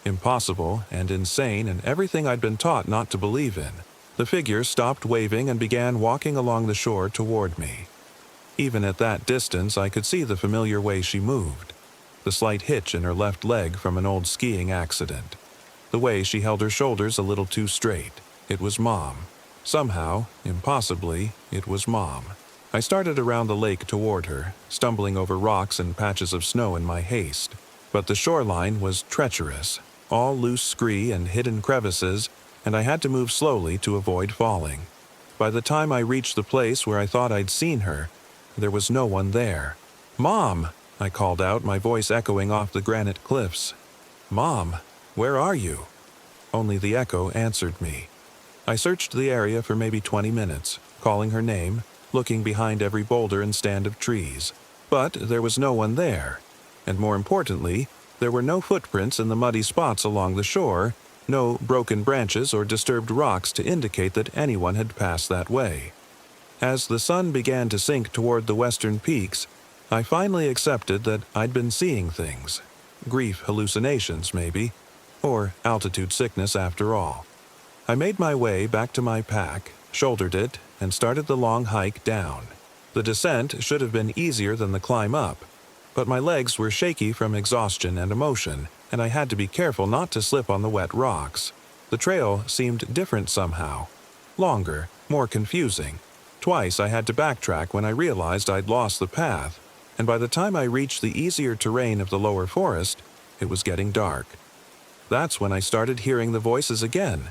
Impossible and insane and everything I'd been taught not to believe in. The figure stopped waving and began walking along the shore toward me. Even at that distance, I could see the familiar way she moved. The slight hitch in her left leg from an old skiing accident. The way she held her shoulders a little too straight. It was Mom. Somehow, impossibly, it was Mom. I started around the lake toward her, stumbling over rocks and patches of snow in my haste. But the shoreline was treacherous, all loose scree and hidden crevices, and I had to move slowly to avoid falling. By the time I reached the place where I thought I'd seen her, there was no one there. "Mom!" I called out, my voice echoing off the granite cliffs. "Mom, where are you?" Only the echo answered me. I searched the area for maybe 20 minutes, calling her name, looking behind every boulder and stand of trees. But there was no one there. And more importantly, there were no footprints in the muddy spots along the shore, no broken branches or disturbed rocks to indicate that anyone had passed that way. As the sun began to sink toward the western peaks, I finally accepted that I'd been seeing things. Grief hallucinations, maybe, or altitude sickness after all. I made my way back to my pack, shouldered it, and started the long hike down. The descent should have been easier than the climb up, but my legs were shaky from exhaustion and emotion, and I had to be careful not to slip on the wet rocks. The trail seemed different somehow. Longer, more confusing. Twice I had to backtrack when I realized I'd lost the path, and by the time I reached the easier terrain of the lower forest, it was getting dark. That's when I started hearing the voices again.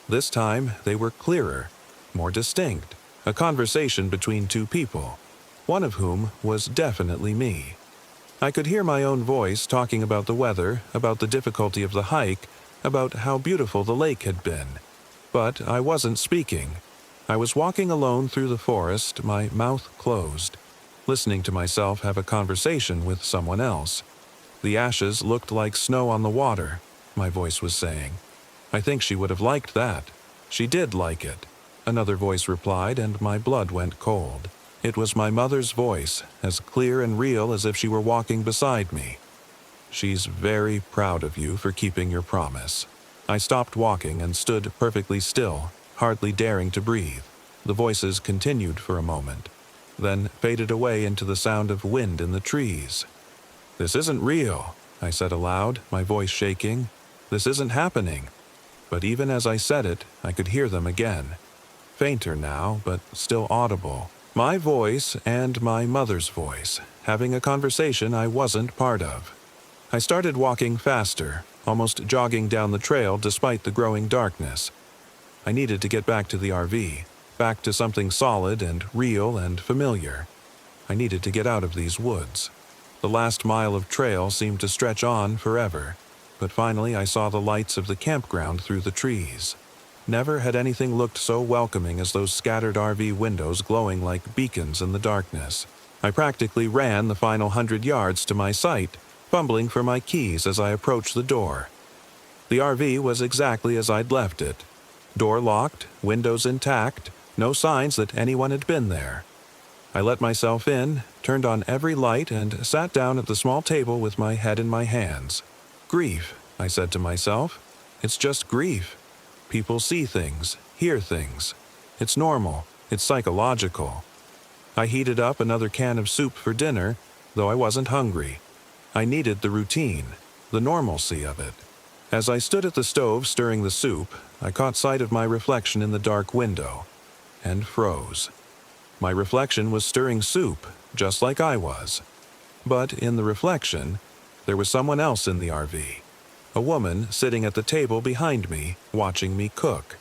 This time, they were clearer, more distinct, a conversation between two people, one of whom was definitely me. I could hear my own voice talking about the weather, about the difficulty of the hike, about how beautiful the lake had been. But I wasn't speaking. I was walking alone through the forest, my mouth closed, listening to myself have a conversation with someone else. The ashes looked like snow on the water, my voice was saying. I think she would have liked that. She did like it. Another voice replied, and my blood went cold. It was my mother's voice, as clear and real as if she were walking beside me. She's very proud of you for keeping your promise. I stopped walking and stood perfectly still, hardly daring to breathe. The voices continued for a moment, then faded away into the sound of wind in the trees. This isn't real, I said aloud, my voice shaking. This isn't happening. But even as I said it, I could hear them again. Fainter now, but still audible. My voice and my mother's voice, having a conversation I wasn't part of. I started walking faster, almost jogging down the trail despite the growing darkness. I needed to get back to the RV, back to something solid and real and familiar. I needed to get out of these woods. The last mile of trail seemed to stretch on forever, but finally I saw the lights of the campground through the trees. Never had anything looked so welcoming as those scattered RV windows glowing like beacons in the darkness. I practically ran the final 100 yards to my site, fumbling for my keys as I approached the door. The RV was exactly as I'd left it. Door locked, windows intact, no signs that anyone had been there. I let myself in, turned on every light, and sat down at the small table with my head in my hands. Grief, I said to myself. It's just grief. People see things, hear things. It's normal. It's psychological. I heated up another can of soup for dinner, though I wasn't hungry. I needed the routine, the normalcy of it. As I stood at the stove stirring the soup, I caught sight of my reflection in the dark window, and froze. My reflection was stirring soup, just like I was. But in the reflection, there was someone else in the RV. A woman sitting at the table behind me, watching me cook.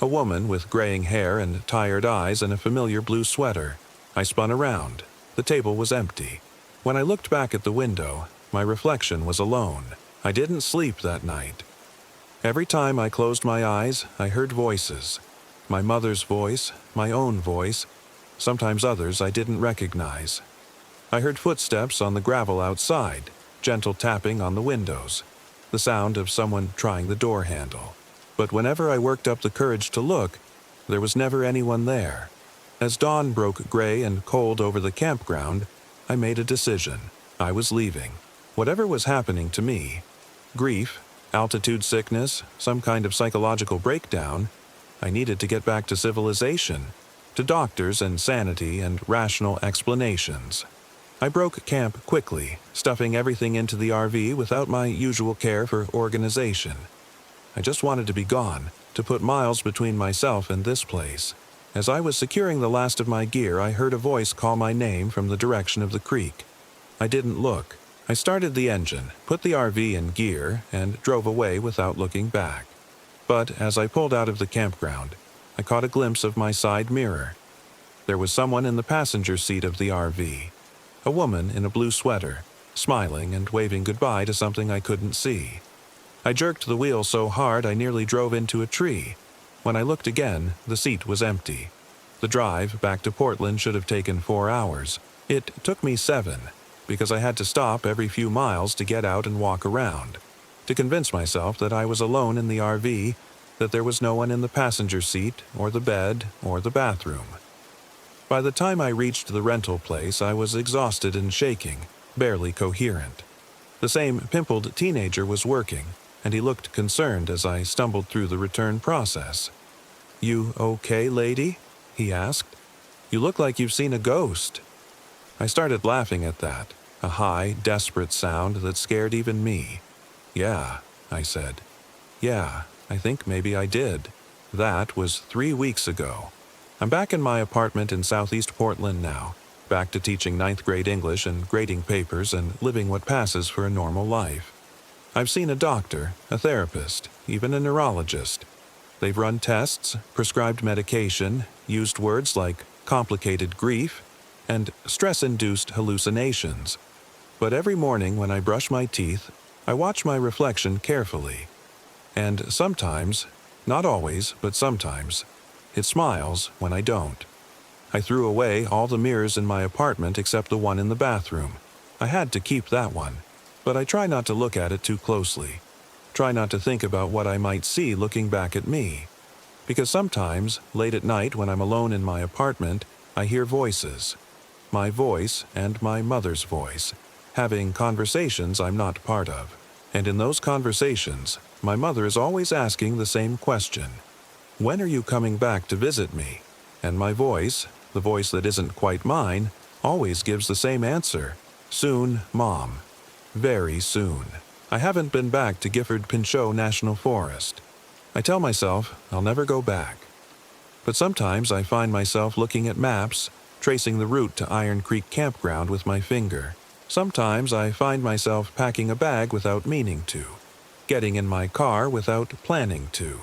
A woman with graying hair and tired eyes and a familiar blue sweater. I spun around. The table was empty. When I looked back at the window, my reflection was alone. I didn't sleep that night. Every time I closed my eyes, I heard voices. My mother's voice, my own voice, sometimes others I didn't recognize. I heard footsteps on the gravel outside, gentle tapping on the windows, the sound of someone trying the door handle. But whenever I worked up the courage to look, there was never anyone there. As dawn broke gray and cold over the campground, I made a decision. I was leaving. Whatever was happening to me, grief, altitude sickness, some kind of psychological breakdown, I needed to get back to civilization, to doctors and sanity and rational explanations. I broke camp quickly, stuffing everything into the RV without my usual care for organization. I just wanted to be gone, to put miles between myself and this place. As I was securing the last of my gear, I heard a voice call my name from the direction of the creek. I didn't look. I started the engine, put the RV in gear, and drove away without looking back. But as I pulled out of the campground, I caught a glimpse of my side mirror. There was someone in the passenger seat of the RV. A woman in a blue sweater, smiling and waving goodbye to something I couldn't see. I jerked the wheel so hard I nearly drove into a tree. When I looked again, the seat was empty. The drive back to Portland should have taken 4 hours. It took me 7, because I had to stop every few miles to get out and walk around, to convince myself that I was alone in the RV, that there was no one in the passenger seat, or the bed, or the bathroom. By the time I reached the rental place, I was exhausted and shaking, barely coherent. The same pimpled teenager was working, and he looked concerned as I stumbled through the return process. "You okay, lady?" he asked. "You look like you've seen a ghost." I started laughing at that, a high, desperate sound that scared even me. "Yeah," I said. "Yeah, I think maybe I did. That was 3 weeks ago. I'm back in my apartment in Southeast Portland now, back to teaching 9th grade English and grading papers and living what passes for a normal life. I've seen a doctor, a therapist, even a neurologist. They've run tests, prescribed medication, used words like complicated grief, and stress-induced hallucinations. But every morning when I brush my teeth, I watch my reflection carefully. And sometimes, not always, but sometimes, it smiles when I don't. I threw away all the mirrors in my apartment except the one in the bathroom. I had to keep that one, but I try not to look at it too closely. Try not to think about what I might see looking back at me. Because sometimes, late at night when I'm alone in my apartment, I hear voices. My voice and my mother's voice, having conversations I'm not part of. And in those conversations, my mother is always asking the same question. When are you coming back to visit me? And my voice, the voice that isn't quite mine, always gives the same answer. Soon, Mom. Very soon. I haven't been back to Gifford Pinchot National Forest. I tell myself I'll never go back. But sometimes I find myself looking at maps, tracing the route to Iron Creek Campground with my finger. Sometimes I find myself packing a bag without meaning to, getting in my car without planning to.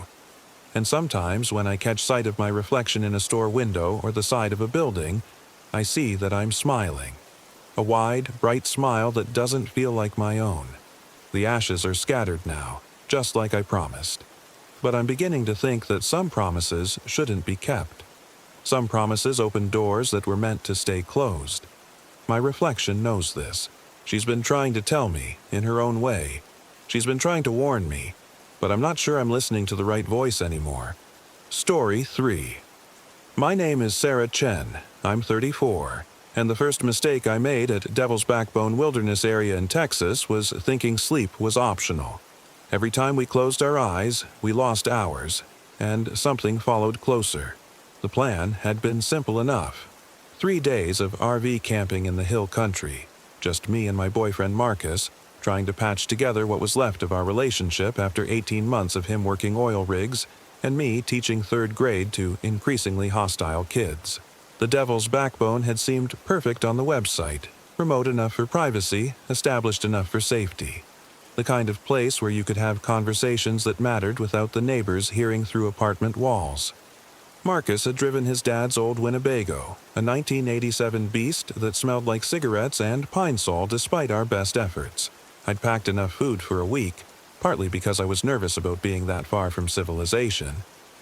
And sometimes when I catch sight of my reflection in a store window or the side of a building, I see that I'm smiling. A wide, bright smile that doesn't feel like my own. The ashes are scattered now, just like I promised. But I'm beginning to think that some promises shouldn't be kept. Some promises open doors that were meant to stay closed. My reflection knows this. She's been trying to tell me, in her own way. She's been trying to warn me, but I'm not sure I'm listening to the right voice anymore. Story 3. My name is Sarah Chen. I'm 34, and the first mistake I made at Devil's Backbone Wilderness Area in Texas was thinking sleep was optional. Every time we closed our eyes, we lost hours, and something followed closer. The plan had been simple enough. 3 days of RV camping in the hill country, just me and my boyfriend Marcus, trying to patch together what was left of our relationship after 18 months of him working oil rigs and me teaching 3rd grade to increasingly hostile kids. The Devil's Backbone had seemed perfect on the website, remote enough for privacy, established enough for safety. The kind of place where you could have conversations that mattered without the neighbors hearing through apartment walls. Marcus had driven his dad's old Winnebago, a 1987 beast that smelled like cigarettes and pine sol despite our best efforts. I'd packed enough food for a week, partly because I was nervous about being that far from civilization,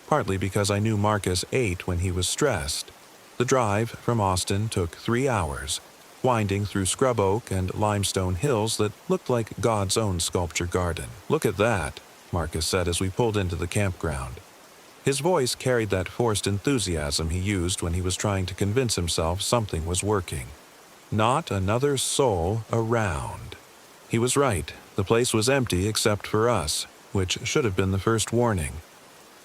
partly because I knew Marcus ate when he was stressed. The drive from Austin took 3 hours, winding through scrub oak and limestone hills that looked like God's own sculpture garden. "Look at that," Marcus said as we pulled into the campground. His voice carried that forced enthusiasm he used when he was trying to convince himself something was working. Not another soul around. He was right. The place was empty except for us, which should have been the first warning.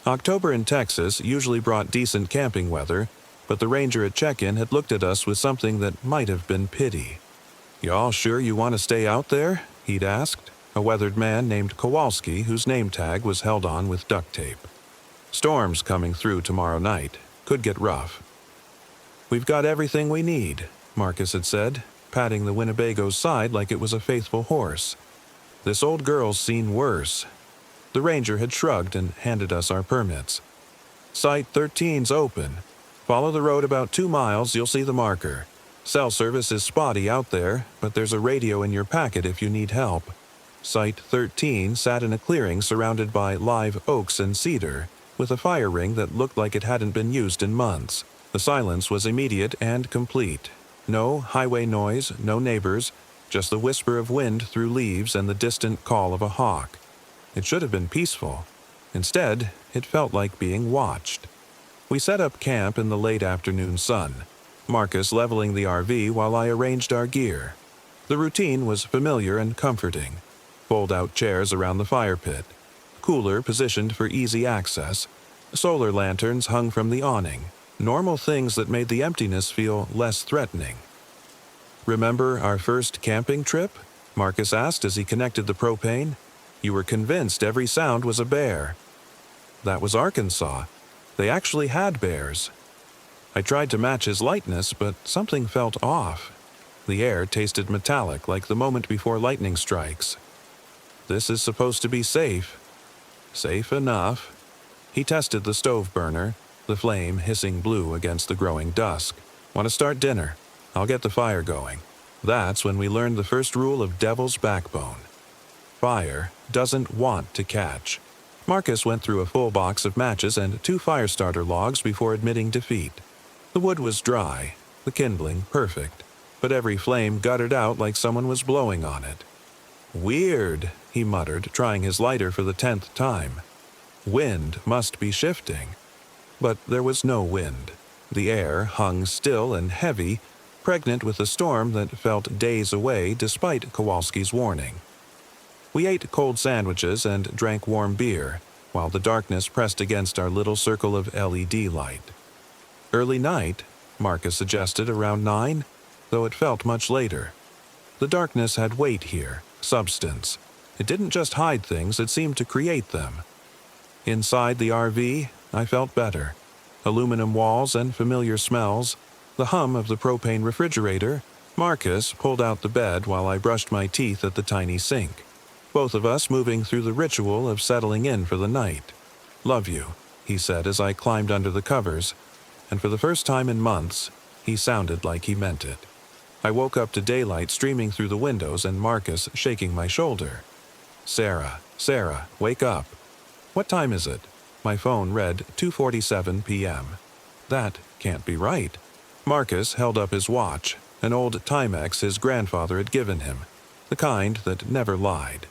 October in Texas usually brought decent camping weather, but the ranger at check-in had looked at us with something that might have been pity. "Y'all sure you want to stay out there?" he'd asked, a weathered man named Kowalski whose name tag was held on with duct tape. "Storm's coming through tomorrow night. Could get rough." "We've got everything we need," Marcus had said, patting the Winnebago's side like it was a faithful horse. "This old girl's seen worse." The ranger had shrugged and handed us our permits. "Site 13's open. Follow the road about 2 miles, you'll see the marker. Cell service is spotty out there, but there's a radio in your packet if you need help." Site 13 sat in a clearing surrounded by live oaks and cedar, with a fire ring that looked like it hadn't been used in months. The silence was immediate and complete. No highway noise, no neighbors, just the whisper of wind through leaves and the distant call of a hawk. It should have been peaceful. Instead, it felt like being watched. We set up camp in the late afternoon sun, Marcus leveling the RV while I arranged our gear. The routine was familiar and comforting. Fold-out chairs around the fire pit. Cooler positioned for easy access. Solar lanterns hung from the awning. Normal things that made the emptiness feel less threatening. "Remember our first camping trip?" Marcus asked as he connected the propane. "You were convinced every sound was a bear." "That was Arkansas. They actually had bears." I tried to match his lightness, but something felt off. The air tasted metallic like the moment before lightning strikes. This is supposed to be safe. Safe enough. He tested the stove burner, the flame hissing blue against the growing dusk. Want to start dinner? I'll get the fire going. That's when we learned the first rule of Devil's Backbone. Fire doesn't want to catch. Marcus went through a full box of matches and 2 fire starter logs before admitting defeat. The wood was dry, the kindling perfect, but every flame guttered out like someone was blowing on it. Weird, he muttered, trying his lighter for the 10th time. Wind must be shifting. But there was no wind. The air hung still and heavy, pregnant with a storm that felt days away despite Kowalski's warning. We ate cold sandwiches and drank warm beer, while the darkness pressed against our little circle of LED light. Early night, Marcus suggested around 9, though it felt much later. The darkness had weight here, substance. It didn't just hide things, it seemed to create them. Inside the RV, I felt better. Aluminum walls and familiar smells, the hum of the propane refrigerator. Marcus pulled out the bed while I brushed my teeth at the tiny sink. Both of us moving through the ritual of settling in for the night. "Love you," he said as I climbed under the covers, and for the first time in months, he sounded like he meant it. I woke up to daylight streaming through the windows and Marcus shaking my shoulder. Sarah, wake up." "What time is it?" My phone read 2:47 p.m. That can't be right. Marcus held up his watch, an old Timex his grandfather had given him, the kind that never lied.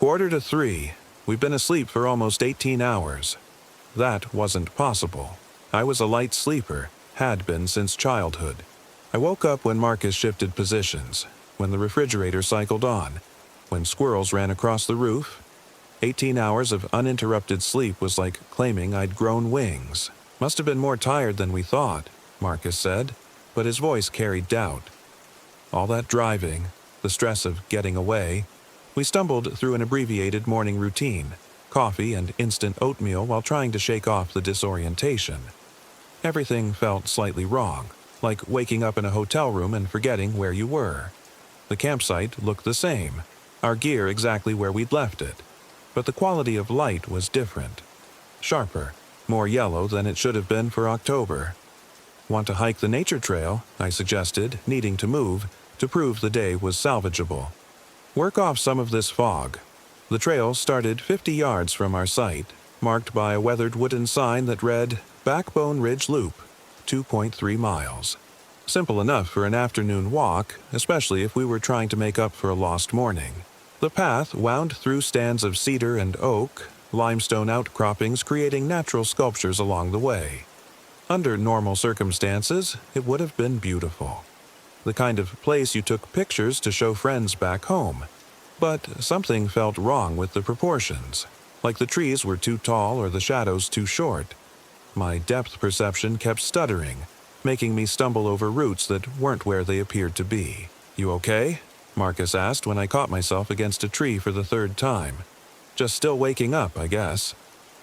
2:45. We've been asleep for almost 18 hours. That wasn't possible. I was a light sleeper, had been since childhood. I woke up when Marcus shifted positions, when the refrigerator cycled on, when squirrels ran across the roof. 18 hours of uninterrupted sleep was like claiming I'd grown wings. "Must have been more tired than we thought," Marcus said, but his voice carried doubt. All that driving, the stress of getting away. We stumbled through an abbreviated morning routine, coffee and instant oatmeal while trying to shake off the disorientation. Everything felt slightly wrong, like waking up in a hotel room and forgetting where you were. The campsite looked the same, our gear exactly where we'd left it, but the quality of light was different. Sharper, more yellow than it should have been for October. "Want to hike the nature trail?" I suggested, needing to move, to prove the day was salvageable. "Work off some of this fog." The trail started 50 yards from our site, marked by a weathered wooden sign that read, "Backbone Ridge Loop, 2.3 miles. Simple enough for an afternoon walk, especially if we were trying to make up for a lost morning. The path wound through stands of cedar and oak, limestone outcroppings creating natural sculptures along the way. Under normal circumstances, it would have been beautiful. The kind of place you took pictures to show friends back home. But something felt wrong with the proportions, like the trees were too tall or the shadows too short. My depth perception kept stuttering, making me stumble over roots that weren't where they appeared to be. "You okay?" Marcus asked when I caught myself against a tree for the 3rd time. Just still waking up, I guess.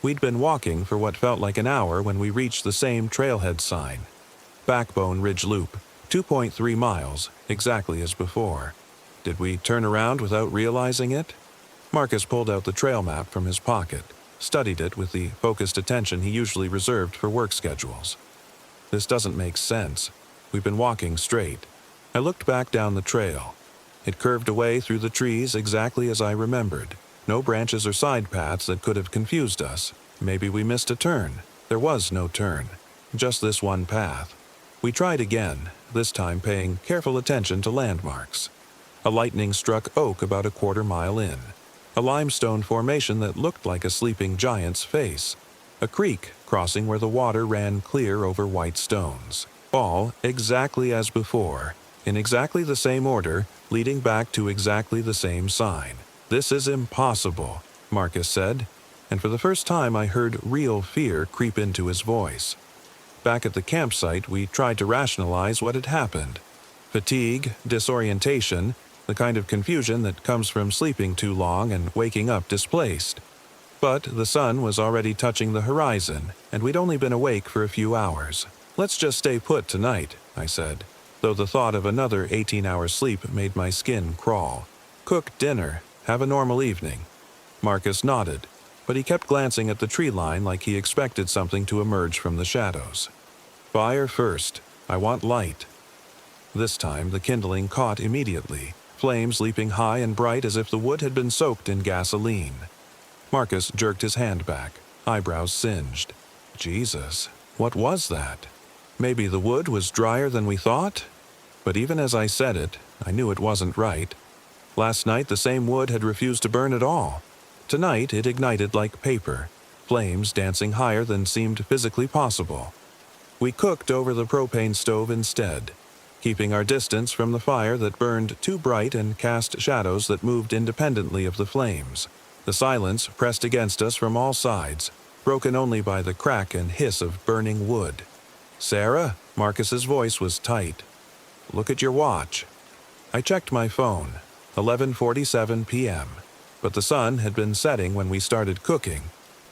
We'd been walking for what felt like an hour when we reached the same trailhead sign. Backbone Ridge Loop, 2.3 miles, exactly as before. Did we turn around without realizing it? Marcus pulled out the trail map from his pocket, studied it with the focused attention he usually reserved for work schedules. "This doesn't make sense. We've been walking straight." I looked back down the trail. It curved away through the trees exactly as I remembered. No branches or side paths that could have confused us. Maybe we missed a turn. There was no turn. Just this one path. We tried again, this time paying careful attention to landmarks. A lightning-struck oak about a 1/4 mile in. A limestone formation that looked like a sleeping giant's face. A creek crossing where the water ran clear over white stones. All exactly as before, in exactly the same order, leading back to exactly the same sign. "This is impossible," Marcus said, and for the first time I heard real fear creep into his voice. Back at the campsite, we tried to rationalize what had happened. Fatigue, disorientation, the kind of confusion that comes from sleeping too long and waking up displaced. But the sun was already touching the horizon, and we'd only been awake for a few hours. "Let's just stay put tonight," I said, though the thought of another 18-hour sleep made my skin crawl. Cook dinner, Have a normal evening." Marcus nodded, but he kept glancing at the tree line like he expected something to emerge from the shadows. "Fire first. I want light." This time the kindling caught immediately, flames leaping high and bright as if the wood had been soaked in gasoline. Marcus jerked his hand back, eyebrows singed. Jesus, what was that? Maybe the wood was drier than we thought? But even as I said it, I knew it wasn't right. Last night the same wood had refused to burn at all. Tonight it ignited like paper, flames dancing higher than seemed physically possible. We cooked over the propane stove instead, keeping our distance from the fire that burned too bright and cast shadows that moved independently of the flames. The silence pressed against us from all sides, broken only by the crack and hiss of burning wood. "Sarah?" Marcus's voice was tight. "Look at your watch." I checked my phone, 11:47 p.m., but the sun had been setting when we started cooking,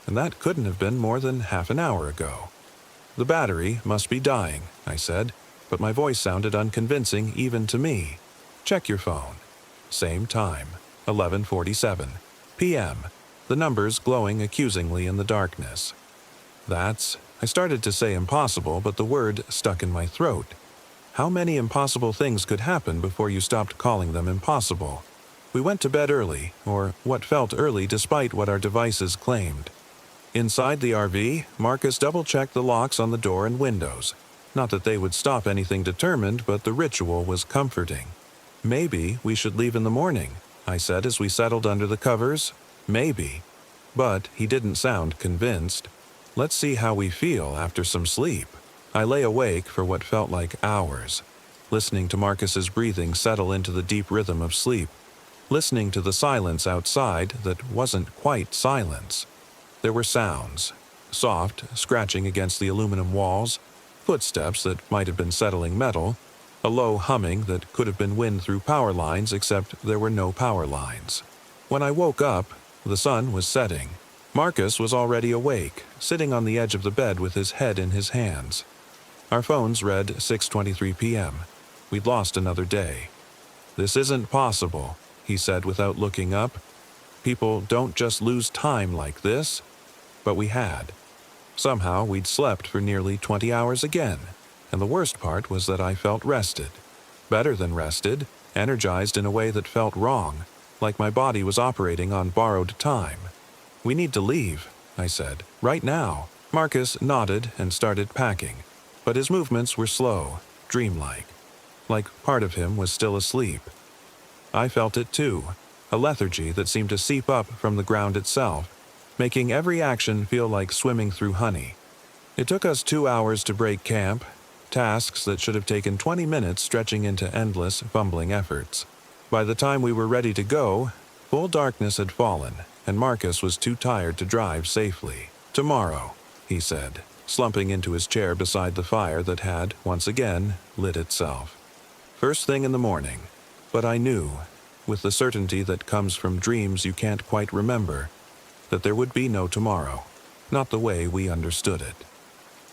and that couldn't have been more than half an hour ago. "The battery must be dying," I said, but my voice sounded unconvincing even to me. "Check your phone." Same time, 11:47 p.m., the numbers glowing accusingly in the darkness. I started to say impossible, but the word stuck in my throat. How many impossible things could happen before you stopped calling them impossible? We went to bed early, or what felt early despite what our devices claimed. Inside the RV, Marcus double-checked the locks on the door and windows. Not that they would stop anything determined, but the ritual was comforting. "Maybe we should leave in the morning," I said as we settled under the covers. "Maybe." But he didn't sound convinced. "Let's see how we feel after some sleep." I lay awake for what felt like hours, listening to Marcus's breathing settle into the deep rhythm of sleep, listening to the silence outside that wasn't quite silence. There were sounds, soft scratching against the aluminum walls, footsteps that might have been settling metal, a low humming that could have been wind through power lines except there were no power lines. When I woke up, the sun was setting. Marcus was already awake, sitting on the edge of the bed with his head in his hands. Our phones read 6:23 p.m. We'd lost another day. "This isn't possible," he said without looking up. "People don't just lose time like this." But we had. Somehow we'd slept for nearly 20 hours again, and the worst part was that I felt rested. Better than rested, energized in a way that felt wrong, like my body was operating on borrowed time. "We need to leave," I said. "Right now." Marcus nodded and started packing, but his movements were slow, dreamlike, like part of him was still asleep. I felt it too, a lethargy that seemed to seep up from the ground itself, making every action feel like swimming through honey. It took us 2 hours to break camp, tasks that should have taken 20 minutes stretching into endless, fumbling efforts. By the time we were ready to go, full darkness had fallen, and Marcus was too tired to drive safely. "Tomorrow," he said, slumping into his chair beside the fire that had, once again, lit itself. First thing in the morning. But I knew, with the certainty that comes from dreams you can't quite remember, that there would be no tomorrow, not the way we understood it.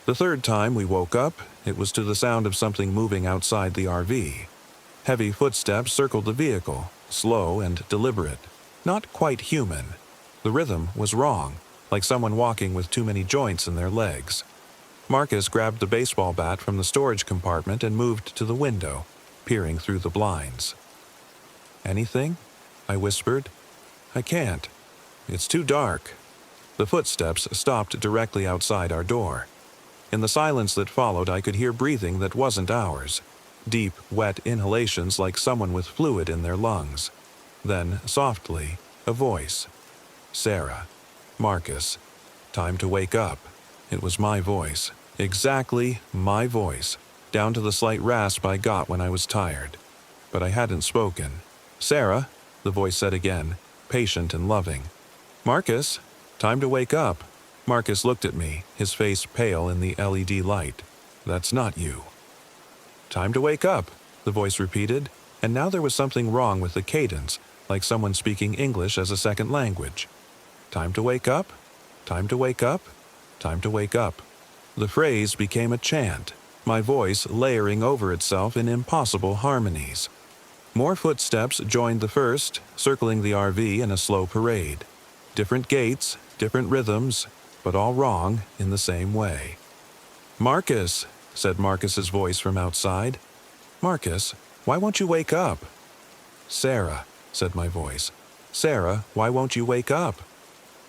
The third time we woke up, it was to the sound of something moving outside the RV. Heavy footsteps circled the vehicle, slow and deliberate, not quite human. The rhythm was wrong, like someone walking with too many joints in their legs. Marcus grabbed the baseball bat from the storage compartment and moved to the window, peering through the blinds. "Anything?" I whispered. "I can't. It's too dark." The footsteps stopped directly outside our door. In the silence that followed, I could hear breathing that wasn't ours. Deep, wet inhalations like someone with fluid in their lungs. Then, softly, a voice. "Sarah. Marcus. Time to wake up." It was my voice. Exactly my voice, down to the slight rasp I got when I was tired. But I hadn't spoken. "Sarah," the voice said again, patient and loving. "Marcus, time to wake up." Marcus looked at me, his face pale in the LED light. "That's not you." "Time to wake up," the voice repeated, and now there was something wrong with the cadence, like someone speaking English as a second language. "Time to wake up, time to wake up, time to wake up." The phrase became a chant, my voice layering over itself in impossible harmonies. More footsteps joined the first, circling the RV in a slow parade. Different gaits, different rhythms, but all wrong in the same way. "Marcus," said Marcus's voice from outside. "Marcus, why won't you wake up?" "Sarah," said my voice. "Sarah, why won't you wake up?"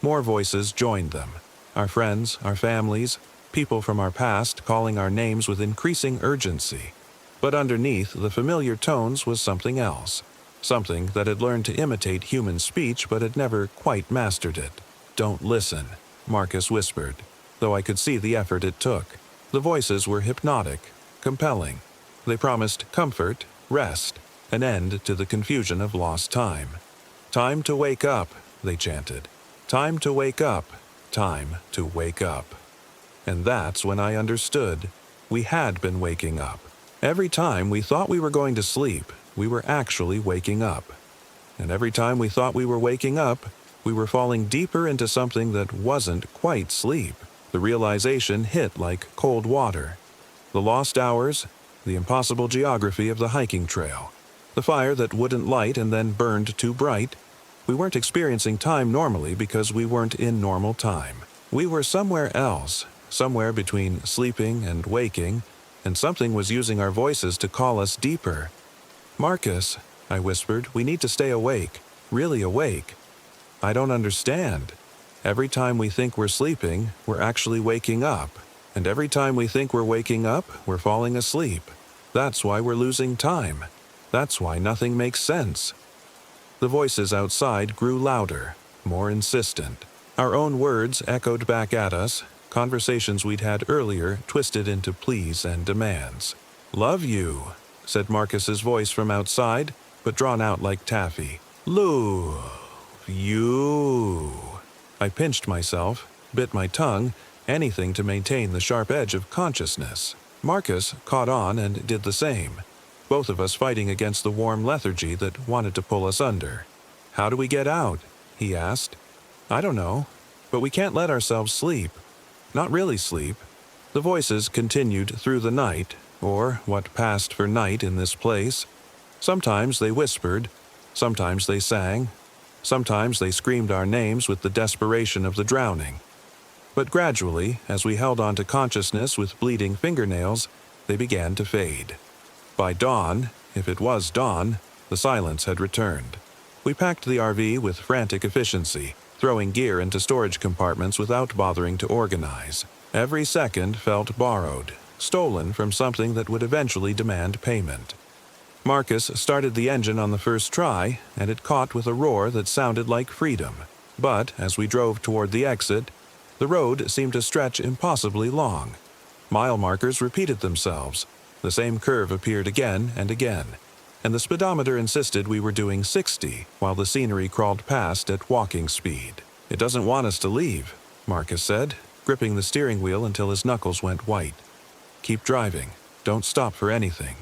More voices joined them. Our friends, our families, people from our past calling our names with increasing urgency. But underneath the familiar tones was something else. Something that had learned to imitate human speech but had never quite mastered it. "Don't listen," Marcus whispered, though I could see the effort it took. The voices were hypnotic, compelling. They promised comfort, rest, an end to the confusion of lost time. "Time to wake up," they chanted. "Time to wake up. Time to wake up." And that's when I understood. We had been waking up. Every time we thought we were going to sleep, we were actually waking up. And every time we thought we were waking up, we were falling deeper into something that wasn't quite sleep. The realization hit like cold water. The lost hours, the impossible geography of the hiking trail, the fire that wouldn't light and then burned too bright. We weren't experiencing time normally because we weren't in normal time. We were somewhere else, somewhere between sleeping and waking, and something was using our voices to call us deeper. "Marcus," I whispered, "we need to stay awake, really awake." "I don't understand. Every time we think we're sleeping, we're actually waking up. And every time we think we're waking up, we're falling asleep. That's why we're losing time. That's why nothing makes sense." The voices outside grew louder, more insistent. Our own words echoed back at us, conversations we'd had earlier twisted into pleas and demands. "Love you," said Marcus's voice from outside, but drawn out like taffy. "Love you." I pinched myself, bit my tongue, anything to maintain the sharp edge of consciousness. Marcus caught on and did the same, both of us fighting against the warm lethargy that wanted to pull us under. "How do we get out?" he asked. "I don't know, but we can't let ourselves sleep. Not really sleep." The voices continued through the night, or what passed for night in this place. Sometimes they whispered, sometimes they sang, sometimes they screamed our names with the desperation of the drowning. But gradually, as we held on to consciousness with bleeding fingernails, they began to fade. By dawn, if it was dawn, the silence had returned. We packed the RV with frantic efficiency, throwing gear into storage compartments without bothering to organize. Every second felt borrowed, stolen from something that would eventually demand payment. Marcus started the engine on the first try, and it caught with a roar that sounded like freedom. But as we drove toward the exit, the road seemed to stretch impossibly long. Mile markers repeated themselves. The same curve appeared again and again, and the speedometer insisted we were doing 60 while the scenery crawled past at walking speed. "It doesn't want us to leave," Marcus said, gripping the steering wheel until his knuckles went white. "Keep driving. Don't stop for anything."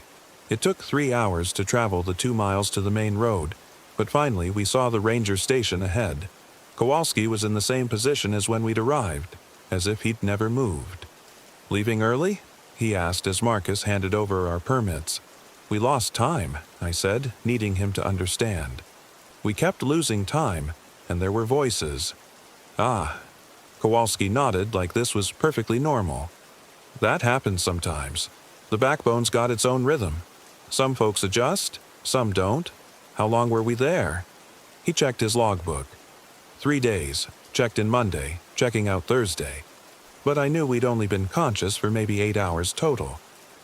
It took 3 hours to travel the 2 miles to the main road, but finally we saw the ranger station ahead. Kowalski was in the same position as when we'd arrived, as if he'd never moved. "Leaving early?" he asked as Marcus handed over our permits. "We lost time," I said, needing him to understand. We kept losing time, and there were voices. "Ah." Kowalski nodded like this was perfectly normal. "That happens sometimes. The backbone's got its own rhythm. Some folks adjust, some don't. How long were we there?" He checked his logbook. 3 days, checked in Monday, checking out Thursday. But I knew we'd only been conscious for maybe 8 hours total.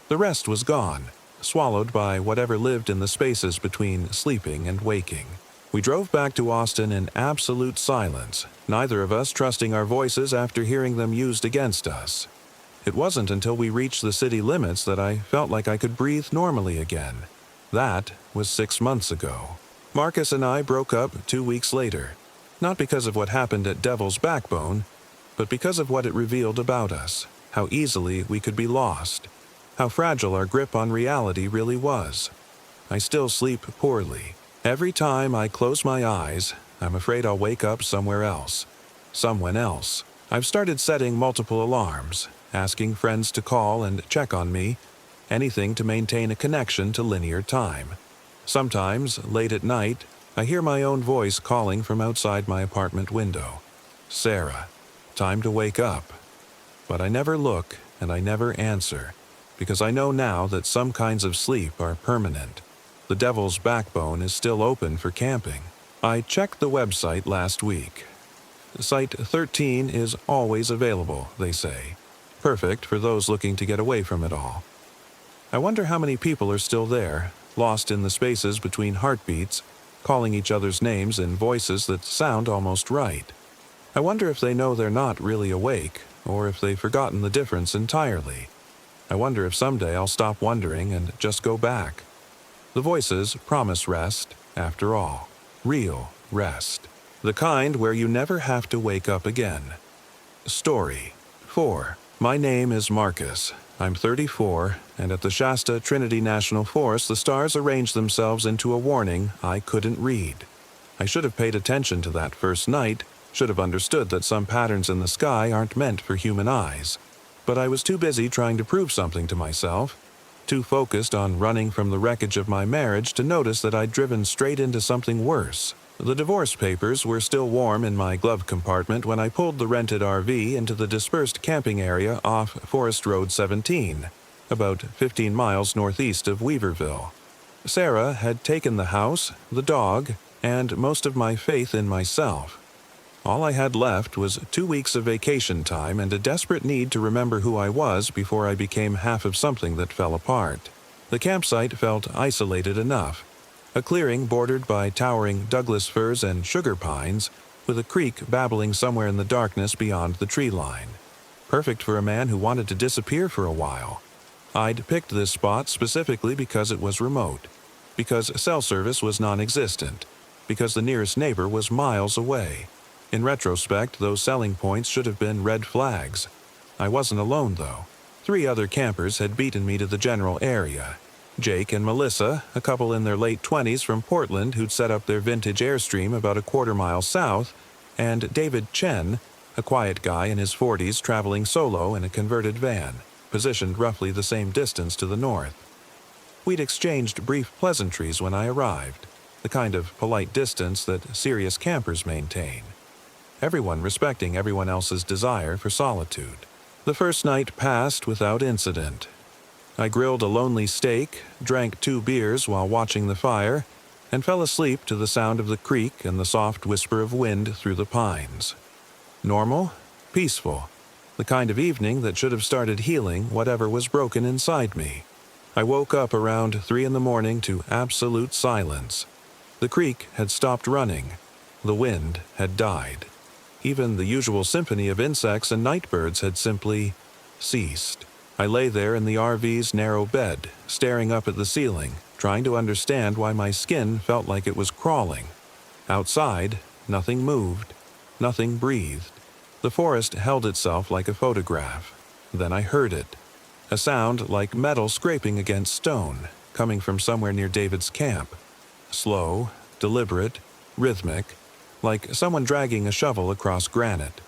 The rest was gone, swallowed by whatever lived in the spaces between sleeping and waking. We drove back to Austin in absolute silence, neither of us trusting our voices after hearing them used against us. It wasn't until we reached the city limits that I felt like I could breathe normally again. That was 6 months ago. Marcus and I broke up 2 weeks later, not because of what happened at Devil's Backbone, but because of what it revealed about us, how easily we could be lost, how fragile our grip on reality really was. I still sleep poorly. Every time I close my eyes, I'm afraid I'll wake up somewhere else. Someone else. I've started setting multiple alarms, asking friends to call and check on me, anything to maintain a connection to linear time. Sometimes, late at night, I hear my own voice calling from outside my apartment window. Sarah, time to wake up. But I never look and I never answer, because I know now that some kinds of sleep are permanent. The Devil's Backbone is still open for camping. I checked the website last week. Site 13 is always available, they say. Perfect for those looking to get away from it all. I wonder how many people are still there, lost in the spaces between heartbeats, calling each other's names in voices that sound almost right. I wonder if they know they're not really awake, or if they've forgotten the difference entirely. I wonder if someday I'll stop wondering and just go back. The voices promise rest, after all. Real rest. The kind where you never have to wake up again. Story 4. My name is Marcus. I'm 34, and at the Shasta Trinity National Forest, the stars arranged themselves into a warning I couldn't read. I should have paid attention to that first night, should have understood that some patterns in the sky aren't meant for human eyes. But I was too busy trying to prove something to myself, too focused on running from the wreckage of my marriage to notice that I'd driven straight into something worse. The divorce papers were still warm in my glove compartment when I pulled the rented RV into the dispersed camping area off Forest Road 17, about 15 miles northeast of Weaverville. Sarah had taken the house, the dog, and most of my faith in myself. All I had left was 2 weeks of vacation time and a desperate need to remember who I was before I became half of something that fell apart. The campsite felt isolated enough. A clearing bordered by towering Douglas firs and sugar pines, with a creek babbling somewhere in the darkness beyond the tree line. Perfect for a man who wanted to disappear for a while. I'd picked this spot specifically because it was remote, because cell service was non-existent, because the nearest neighbor was miles away. In retrospect, those selling points should have been red flags. I wasn't alone, though. 3 other campers had beaten me to the general area. Jake and Melissa, a couple in their late 20s from Portland who'd set up their vintage Airstream about a quarter-mile south, and David Chen, a quiet guy in his 40s traveling solo in a converted van, positioned roughly the same distance to the north. We'd exchanged brief pleasantries when I arrived, the kind of polite distance that serious campers maintain. Everyone respecting everyone else's desire for solitude. The first night passed without incident. I grilled a lonely steak, drank 2 beers while watching the fire, and fell asleep to the sound of the creek and the soft whisper of wind through the pines. Normal, peaceful, the kind of evening that should have started healing whatever was broken inside me. I woke up around 3 in the morning to absolute silence. The creek had stopped running. The wind had died. Even the usual symphony of insects and night birds had simply ceased. I lay there in the RV's narrow bed, staring up at the ceiling, trying to understand why my skin felt like it was crawling. Outside, nothing moved, nothing breathed. The forest held itself like a photograph. Then I heard it. A sound like metal scraping against stone, coming from somewhere near David's camp. Slow, deliberate, rhythmic, like someone dragging a shovel across granite.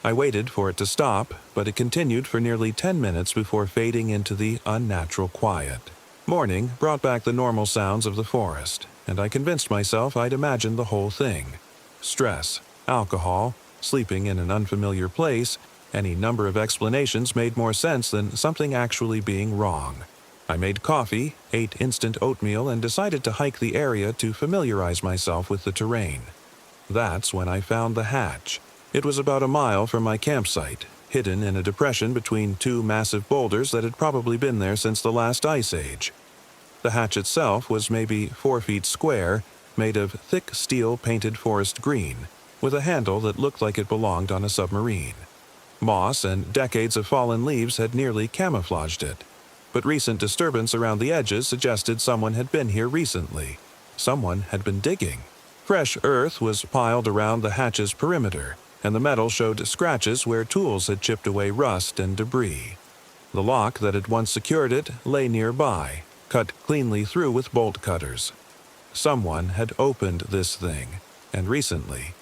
I waited for it to stop, but it continued for nearly 10 minutes before fading into the unnatural quiet. Morning brought back the normal sounds of the forest, and I convinced myself I'd imagined the whole thing. Stress, alcohol, sleeping in an unfamiliar place, any number of explanations made more sense than something actually being wrong. I made coffee, ate instant oatmeal, and decided to hike the area to familiarize myself with the terrain. That's when I found the hatch. It was about a mile from my campsite, hidden in a depression between 2 massive boulders that had probably been there since the last ice age. The hatch itself was maybe 4 feet square, made of thick steel painted forest green, with a handle that looked like it belonged on a submarine. Moss and decades of fallen leaves had nearly camouflaged it, but recent disturbance around the edges suggested someone had been here recently. Someone had been digging. Fresh earth was piled around the hatch's perimeter, and the metal showed scratches where tools had chipped away rust and debris. The lock that had once secured it lay nearby, cut cleanly through with bolt cutters. Someone had opened this thing, and recently.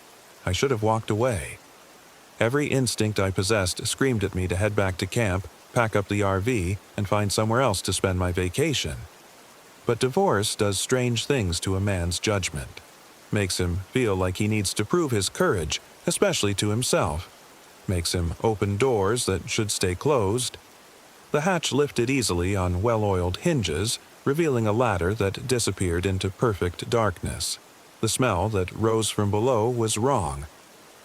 I should have walked away. Every instinct I possessed screamed at me to head back to camp, pack up the RV, and find somewhere else to spend my vacation. But divorce does strange things to a man's judgment. Makes him feel like he needs to prove his courage, especially to himself. Makes him open doors that should stay closed. The hatch lifted easily on well-oiled hinges, revealing a ladder that disappeared into perfect darkness. The smell that rose from below was wrong.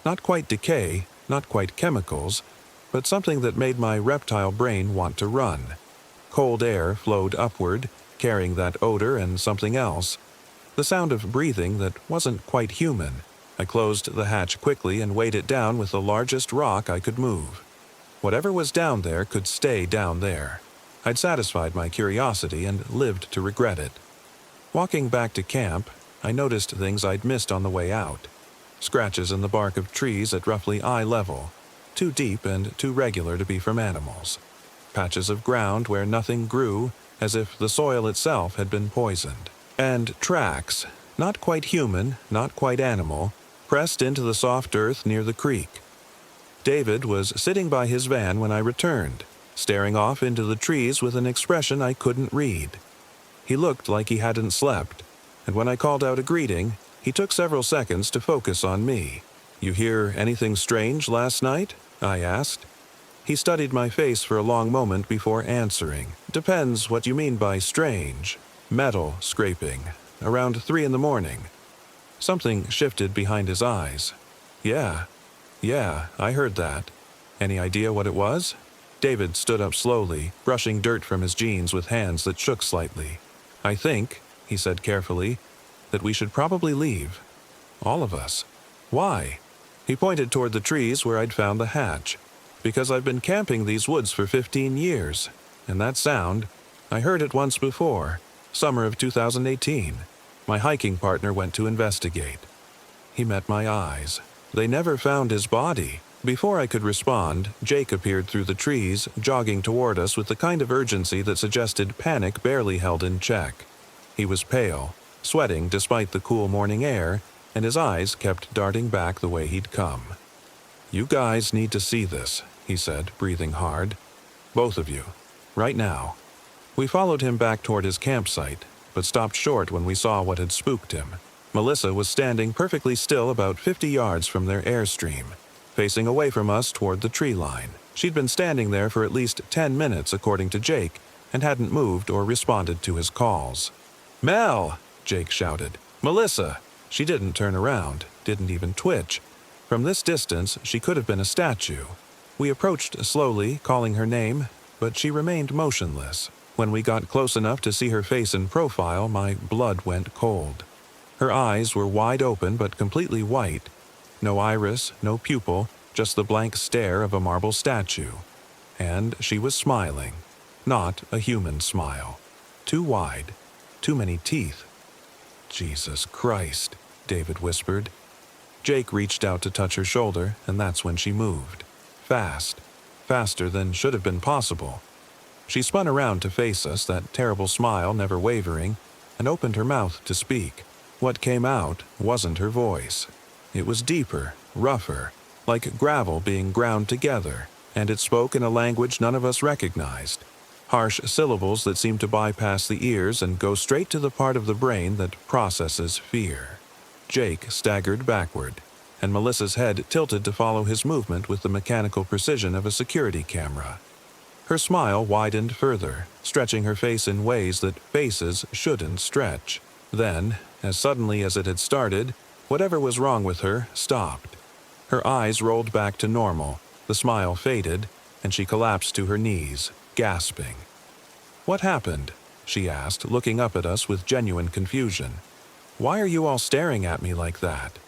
Not quite decay, not quite chemicals, but something that made my reptile brain want to run. Cold air flowed upward, carrying that odor and something else. The sound of breathing that wasn't quite human. I closed the hatch quickly and weighed it down with the largest rock I could move. Whatever was down there could stay down there. I'd satisfied my curiosity and lived to regret it. Walking back to camp, I noticed things I'd missed on the way out. Scratches in the bark of trees at roughly eye level, too deep and too regular to be from animals. Patches of ground where nothing grew, as if the soil itself had been poisoned. And tracks, not quite human, not quite animal, pressed into the soft earth near the creek. David was sitting by his van when I returned, staring off into the trees with an expression I couldn't read. He looked like he hadn't slept, and when I called out a greeting, he took several seconds to focus on me. "You hear anything strange last night?" I asked. He studied my face for a long moment before answering. "Depends what you mean by strange. Metal scraping. Around 3 in the morning." Something shifted behind his eyes. Yeah, I heard that. Any idea what it was?" David stood up slowly, brushing dirt from his jeans with hands that shook slightly. "I think," he said carefully, "that we should probably leave. All of us." "Why?" He pointed toward the trees where I'd found the hatch. "Because I've been camping these woods for 15 years, and that sound, I heard it once before, summer of 2018. My hiking partner went to investigate." He met my eyes. "They never found his body." Before I could respond, Jake appeared through the trees, jogging toward us with the kind of urgency that suggested panic barely held in check. He was pale, sweating despite the cool morning air, and his eyes kept darting back the way he'd come. "You guys need to see this," he said, breathing hard. "Both of you. Right now." We followed him back toward his campsite, but stopped short when we saw what had spooked him. Melissa was standing perfectly still about 50 yards from their airstream, facing away from us toward the tree line. She'd been standing there for at least 10 minutes, according to Jake, and hadn't moved or responded to his calls. "Mel!" Jake shouted. "Melissa!" She didn't turn around, didn't even twitch. From this distance, she could have been a statue. We approached slowly, calling her name, but she remained motionless. When we got close enough to see her face in profile, my blood went cold. Her eyes were wide open but completely white. No iris, no pupil, just the blank stare of a marble statue. And she was smiling. Not a human smile. Too wide. Too many teeth. "Jesus Christ," David whispered. Jake reached out to touch her shoulder, and that's when she moved. Fast. Faster than should have been possible. She spun around to face us, that terrible smile never wavering, and opened her mouth to speak. What came out wasn't her voice. It was deeper, rougher, like gravel being ground together, and it spoke in a language none of us recognized. Harsh syllables that seemed to bypass the ears and go straight to the part of the brain that processes fear. Jake staggered backward, and Melissa's head tilted to follow his movement with the mechanical precision of a security camera. Her smile widened further, stretching her face in ways that faces shouldn't stretch. Then, as suddenly as it had started, whatever was wrong with her stopped. Her eyes rolled back to normal, the smile faded, and she collapsed to her knees, gasping. "What happened?" she asked, looking up at us with genuine confusion. "Why are you all staring at me like that?"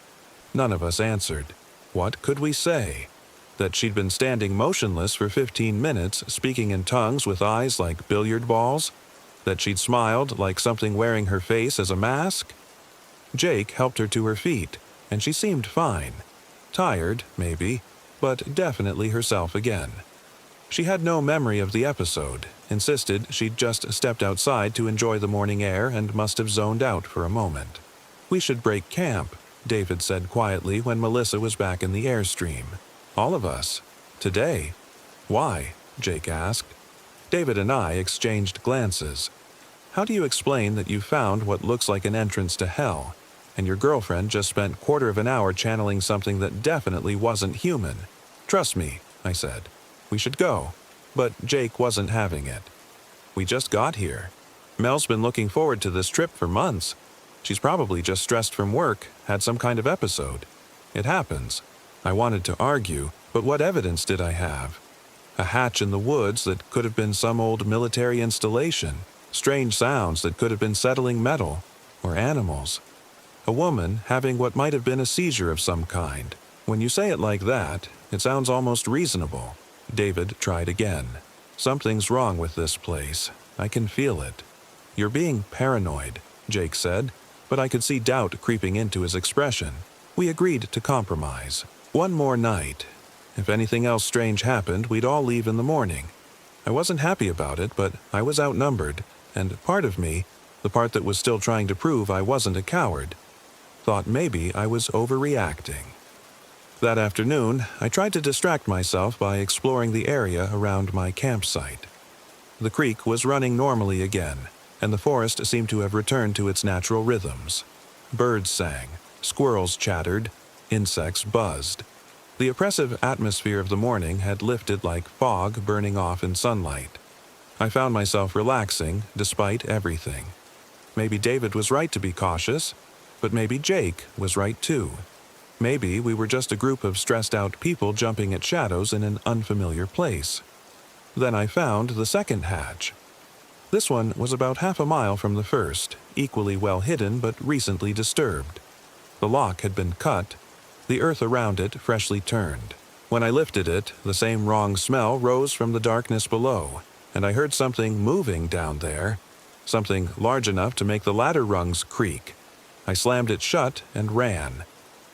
None of us answered. What could we say? That she'd been standing motionless for 15 minutes, speaking in tongues with eyes like billiard balls? That she'd smiled like something wearing her face as a mask? Jake helped her to her feet, and she seemed fine. Tired, maybe, but definitely herself again. She had no memory of the episode, insisted she'd just stepped outside to enjoy the morning air and must have zoned out for a moment. "We should break camp," David said quietly when Melissa was back in the airstream. "All of us. Today." "Why?" Jake asked. David and I exchanged glances. how do you explain that you found what looks like an entrance to hell, and your girlfriend just spent quarter of an hour channeling something that definitely wasn't human? Trust me, I said. We should go. But Jake wasn't having it. We just got here. Mel's been looking forward to this trip for months. She's probably just stressed from work, had some kind of episode. It happens. I wanted to argue, but what evidence did I have? A hatch in the woods that could have been some old military installation, strange sounds that could have been settling metal, or animals. A woman having what might have been a seizure of some kind. When you say it like that, it sounds almost reasonable. David tried again. Something's wrong with this place. I can feel it. You're being paranoid, Jake said, but I could see doubt creeping into his expression. We agreed to compromise. One more night. If anything else strange happened, we'd all leave in the morning. I wasn't happy about it, but I was outnumbered, and part of me, the part that was still trying to prove I wasn't a coward, thought maybe I was overreacting. That afternoon, I tried to distract myself by exploring the area around my campsite. The creek was running normally again, and the forest seemed to have returned to its natural rhythms. Birds sang, squirrels chattered, insects buzzed. The oppressive atmosphere of the morning had lifted like fog burning off in sunlight. I found myself relaxing despite everything. Maybe David was right to be cautious, but maybe Jake was right too. Maybe we were just a group of stressed-out people jumping at shadows in an unfamiliar place. Then I found the second hatch. This one was about half a mile from the first, equally well hidden but recently disturbed. The lock had been cut, the earth around it freshly turned. When I lifted it, the same wrong smell rose from the darkness below, and I heard something moving down there, something large enough to make the ladder rungs creak. I slammed it shut and ran.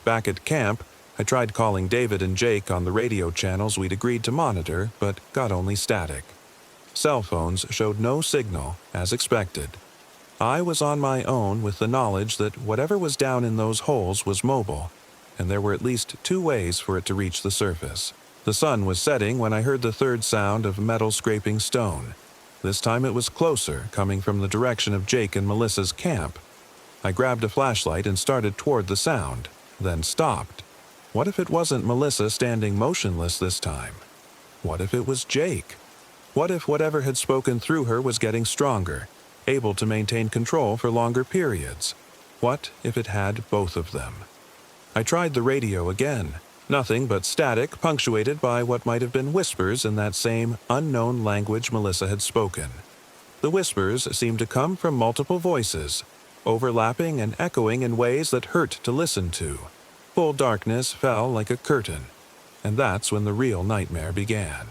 Back at camp, I tried calling David and Jake on the radio channels we'd agreed to monitor, but got only static. Cell phones showed no signal, as expected. I was on my own with the knowledge that whatever was down in those holes was mobile, and there were at least 2 ways for it to reach the surface. The sun was setting when I heard the third sound of metal scraping stone. This time it was closer, coming from the direction of Jake and Melissa's camp. I grabbed a flashlight and started toward the sound, then stopped. What if it wasn't Melissa standing motionless this time? What if it was Jake? What if whatever had spoken through her was getting stronger, able to maintain control for longer periods? What if it had both of them? I tried the radio again. Nothing but static punctuated by what might have been whispers in that same unknown language Melissa had spoken. The whispers seemed to come from multiple voices, overlapping and echoing in ways that hurt to listen to. Full darkness fell like a curtain, and that's when the real nightmare began.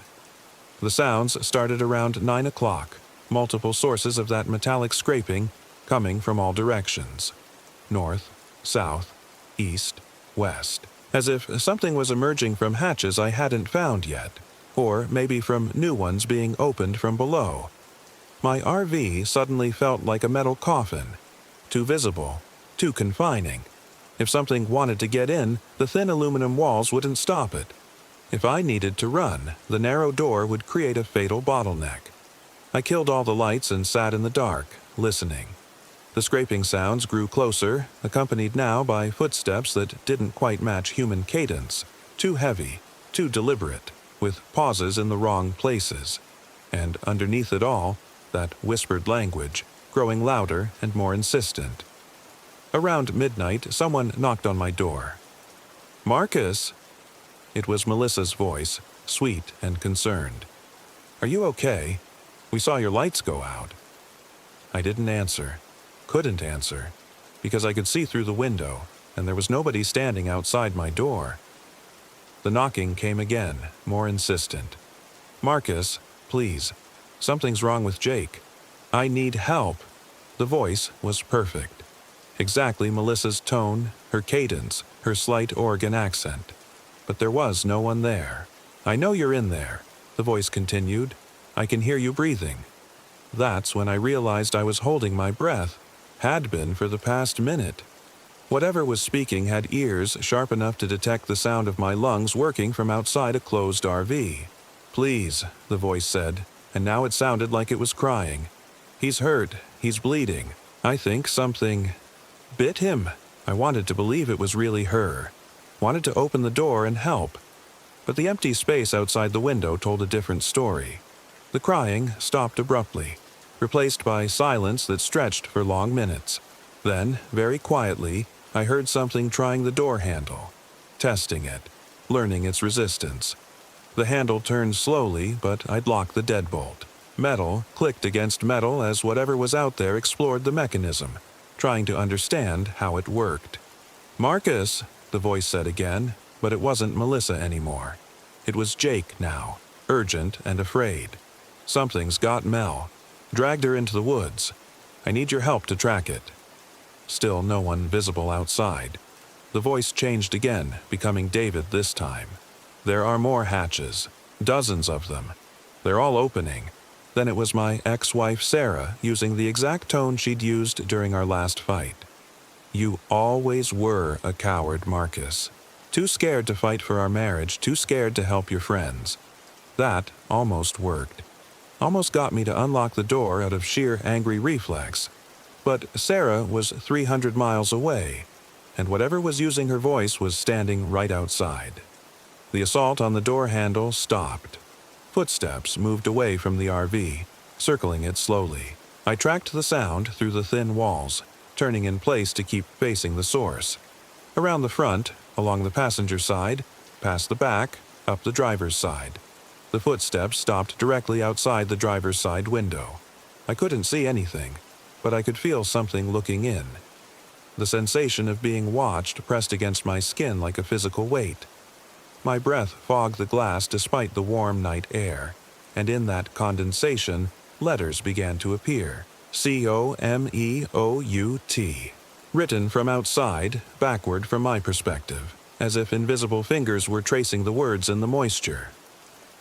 The sounds started around 9 o'clock, multiple sources of that metallic scraping coming from all directions. North, south, east, west. As if something was emerging from hatches I hadn't found yet, or maybe from new ones being opened from below. My RV suddenly felt like a metal coffin. Too visible, too confining. If something wanted to get in, the thin aluminum walls wouldn't stop it. If I needed to run, the narrow door would create a fatal bottleneck. I killed all the lights and sat in the dark, listening. The scraping sounds grew closer, accompanied now by footsteps that didn't quite match human cadence, too heavy, too deliberate, with pauses in the wrong places. And underneath it all, that whispered language, growing louder and more insistent. Around midnight, someone knocked on my door. "Marcus!" It was Melissa's voice, sweet and concerned. "Are you okay? We saw your lights go out." I didn't answer. Couldn't answer, because I could see through the window, and there was nobody standing outside my door. The knocking came again, more insistent. "Marcus, please. Something's wrong with Jake. I need help." The voice was perfect. Exactly Melissa's tone, her cadence, her slight Oregon accent. But there was no one there. "I know you're in there," the voice continued. "I can hear you breathing." That's when I realized I was holding my breath. Had been for the past minute. Whatever was speaking had ears sharp enough to detect the sound of my lungs working from outside a closed RV. "Please," the voice said, and now it sounded like it was crying. He's hurt. He's bleeding. I think something bit him. I wanted to believe it was really her. Wanted to open the door and help. But the empty space outside the window told a different story. The crying stopped abruptly, replaced by silence that stretched for long minutes. Then, very quietly, I heard something trying the door handle, testing it, learning its resistance. The handle turned slowly, but I'd locked the deadbolt. Metal clicked against metal as whatever was out there explored the mechanism, trying to understand how it worked. "Marcus," the voice said again, but it wasn't Melissa anymore. It was Jake now, urgent and afraid. "Something's got Mel. Dragged her into the woods. I need your help to track it." Still no one visible outside. The voice changed again, becoming David this time. "There are more hatches, dozens of them. They're all opening." Then it was my ex-wife Sarah using the exact tone she'd used during our last fight. "You always were a coward, Marcus. Too scared to fight for our marriage, too scared to help your friends." That almost worked. Almost got me to unlock the door out of sheer angry reflex. But Sarah was 300 miles away, and whatever was using her voice was standing right outside. The assault on the door handle stopped. Footsteps moved away from the RV, circling it slowly. I tracked the sound through the thin walls, turning in place to keep facing the source. Around the front, along the passenger side, past the back, up the driver's side. The footsteps stopped directly outside the driver's side window. I couldn't see anything, but I could feel something looking in. The sensation of being watched pressed against my skin like a physical weight. My breath fogged the glass despite the warm night air, and in that condensation, letters began to appear. COMEOUT. Written from outside, backward from my perspective, as if invisible fingers were tracing the words in the moisture.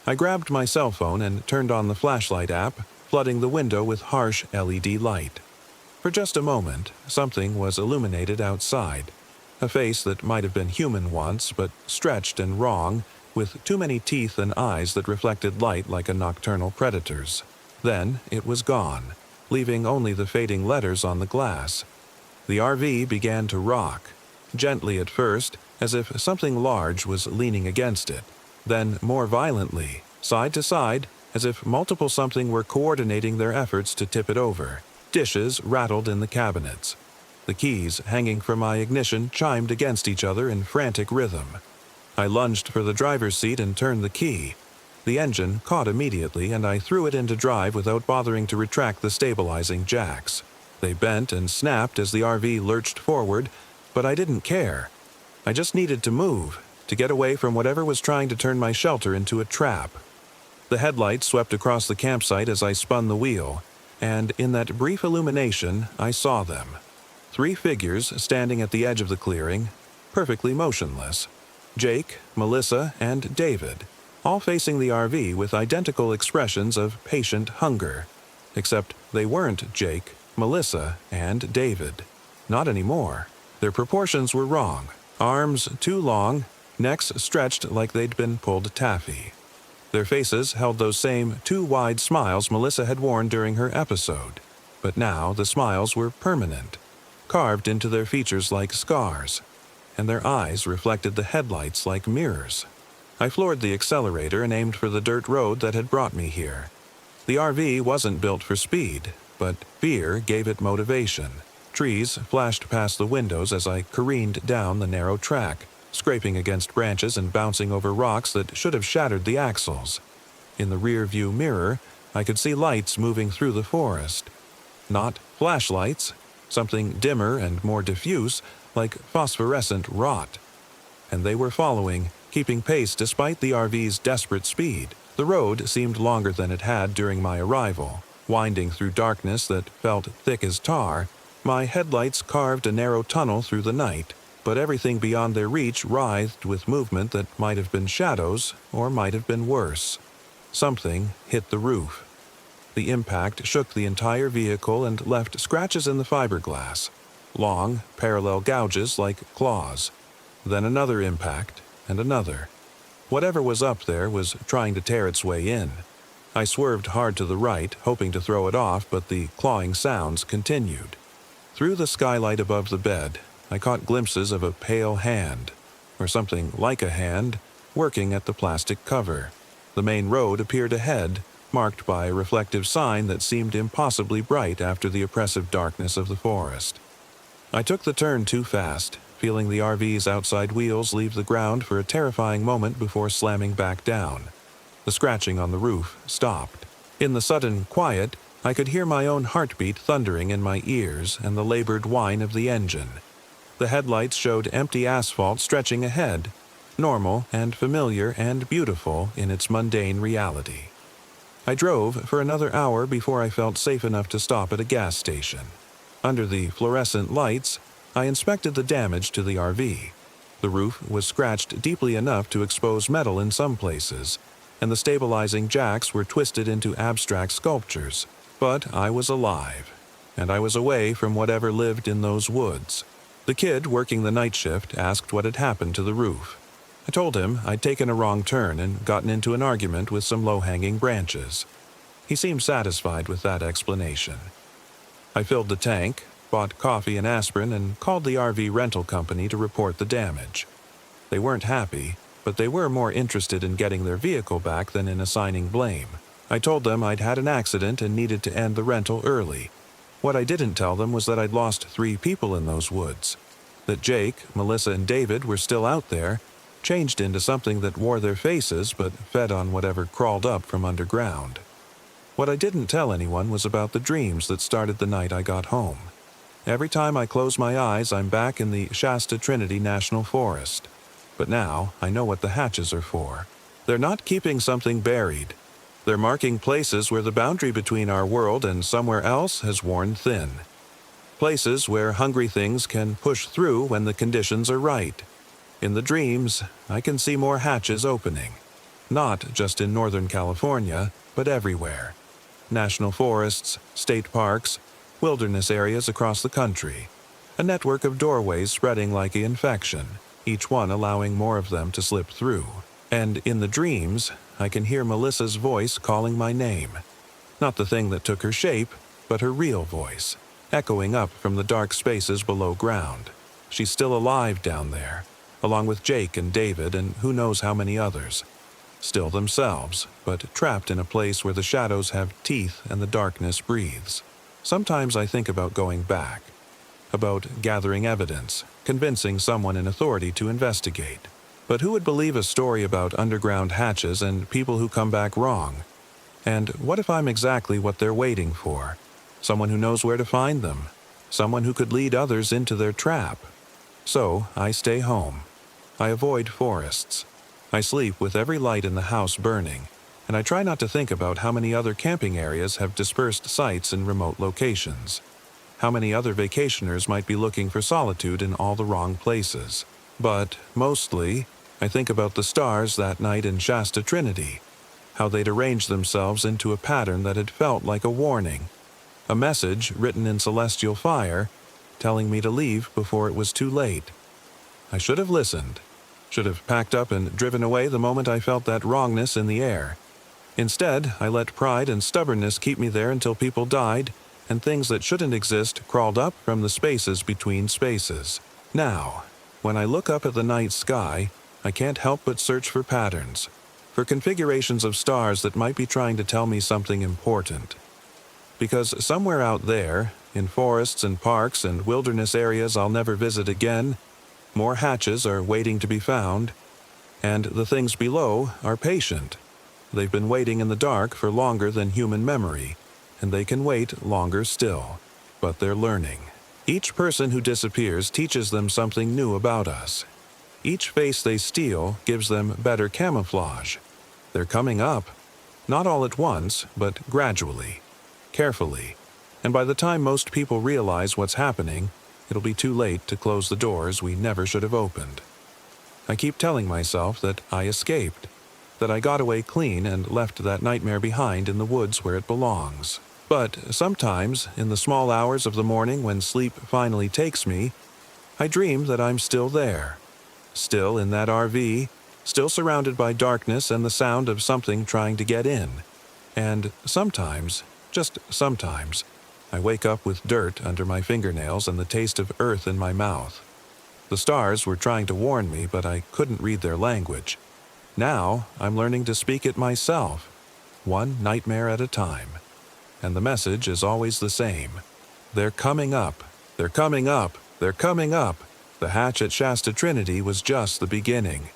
I grabbed my cell phone and turned on the flashlight app, flooding the window with harsh LED light. For just a moment, something was illuminated outside. A face that might have been human once, but stretched and wrong, with too many teeth and eyes that reflected light like a nocturnal predator's. Then it was gone, leaving only the fading letters on the glass. The RV began to rock, gently at first, as if something large was leaning against it, then more violently, side to side, as if multiple something were coordinating their efforts to tip it over. Dishes rattled in the cabinets. The keys hanging from my ignition chimed against each other in frantic rhythm. I lunged for the driver's seat and turned the key. The engine caught immediately, and I threw it into drive without bothering to retract the stabilizing jacks. They bent and snapped as the RV lurched forward, but I didn't care. I just needed to move, to get away from whatever was trying to turn my shelter into a trap. The headlights swept across the campsite as I spun the wheel, and in that brief illumination, I saw them. 3 figures standing at the edge of the clearing, perfectly motionless. Jake, Melissa, and David, all facing the RV with identical expressions of patient hunger. Except they weren't Jake, Melissa, and David. Not anymore. Their proportions were wrong. Arms too long, necks stretched like they'd been pulled taffy. Their faces held those same too wide smiles Melissa had worn during her episode. But now the smiles were permanent, carved into their features like scars, and their eyes reflected the headlights like mirrors. I floored the accelerator and aimed for the dirt road that had brought me here. The RV wasn't built for speed, but fear gave it motivation. Trees flashed past the windows as I careened down the narrow track, scraping against branches and bouncing over rocks that should have shattered the axles. In the rear-view mirror, I could see lights moving through the forest. Not flashlights, something dimmer and more diffuse, like phosphorescent rot. And they were following, keeping pace despite the RV's desperate speed. The road seemed longer than it had during my arrival, winding through darkness that felt thick as tar. My headlights carved a narrow tunnel through the night, but everything beyond their reach writhed with movement that might have been shadows or might have been worse. Something hit the roof. The impact shook the entire vehicle and left scratches in the fiberglass, long, parallel gouges like claws. Then another impact, and another. Whatever was up there was trying to tear its way in. I swerved hard to the right, hoping to throw it off, but the clawing sounds continued. Through the skylight above the bed, I caught glimpses of a pale hand, or something like a hand, working at the plastic cover. The main road appeared ahead, marked by a reflective sign that seemed impossibly bright after the oppressive darkness of the forest. I took the turn too fast, feeling the RV's outside wheels leave the ground for a terrifying moment before slamming back down. The scratching on the roof stopped. In the sudden quiet, I could hear my own heartbeat thundering in my ears and the labored whine of the engine. The headlights showed empty asphalt stretching ahead, normal and familiar and beautiful in its mundane reality. I drove for another hour before I felt safe enough to stop at a gas station. Under the fluorescent lights, I inspected the damage to the RV. The roof was scratched deeply enough to expose metal in some places, and the stabilizing jacks were twisted into abstract sculptures. But I was alive, and I was away from whatever lived in those woods. The kid working the night shift asked what had happened to the roof. I told him I'd taken a wrong turn and gotten into an argument with some low-hanging branches. He seemed satisfied with that explanation. I filled the tank, bought coffee and aspirin, and called the RV rental company to report the damage. They weren't happy, but they were more interested in getting their vehicle back than in assigning blame. I told them I'd had an accident and needed to end the rental early. What I didn't tell them was that I'd lost 3 people in those woods. That Jake, Melissa, and David were still out there, changed into something that wore their faces but fed on whatever crawled up from underground. What I didn't tell anyone was about the dreams that started the night I got home. Every time I close my eyes, I'm back in the Shasta Trinity National Forest. But now I know what the hatches are for. They're not keeping something buried. They're marking places where the boundary between our world and somewhere else has worn thin. Places where hungry things can push through when the conditions are right. In the dreams, I can see more hatches opening. Not just in Northern California, but everywhere. National forests, state parks, wilderness areas across the country. A network of doorways spreading like an infection, each one allowing more of them to slip through. And in the dreams, I can hear Melissa's voice calling my name. Not the thing that took her shape, but her real voice, echoing up from the dark spaces below ground. She's still alive down there, along with Jake and David and who knows how many others. Still themselves, but trapped in a place where the shadows have teeth and the darkness breathes. Sometimes I think about going back, about gathering evidence, convincing someone in authority to investigate. But who would believe a story about underground hatches and people who come back wrong? And what if I'm exactly what they're waiting for? Someone who knows where to find them. Someone who could lead others into their trap. So I stay home. I avoid forests. I sleep with every light in the house burning, and I try not to think about how many other camping areas have dispersed sites in remote locations. How many other vacationers might be looking for solitude in all the wrong places. But, mostly, I think about the stars that night in Shasta Trinity, how they'd arranged themselves into a pattern that had felt like a warning, a message written in celestial fire, telling me to leave before it was too late. I should have listened, should have packed up and driven away the moment I felt that wrongness in the air. Instead, I let pride and stubbornness keep me there until people died, and things that shouldn't exist crawled up from the spaces between spaces. Now, when I look up at the night sky, I can't help but search for patterns, for configurations of stars that might be trying to tell me something important. Because somewhere out there, in forests and parks and wilderness areas I'll never visit again, more hatches are waiting to be found, and the things below are patient. They've been waiting in the dark for longer than human memory, and they can wait longer still. But they're learning. Each person who disappears teaches them something new about us. Each face they steal gives them better camouflage. They're coming up, not all at once, but gradually, carefully. And by the time most people realize what's happening, it'll be too late to close the doors we never should have opened. I keep telling myself that I escaped, that I got away clean and left that nightmare behind in the woods where it belongs. But sometimes, in the small hours of the morning when sleep finally takes me, I dream that I'm still there, still in that RV, still surrounded by darkness and the sound of something trying to get in. And sometimes, just sometimes, I wake up with dirt under my fingernails and the taste of earth in my mouth. The stars were trying to warn me, but I couldn't read their language. Now I'm learning to speak it myself, one nightmare at a time. And the message is always the same. They're coming up. They're coming up. They're coming up. The hatch at Shasta Trinity was just the beginning.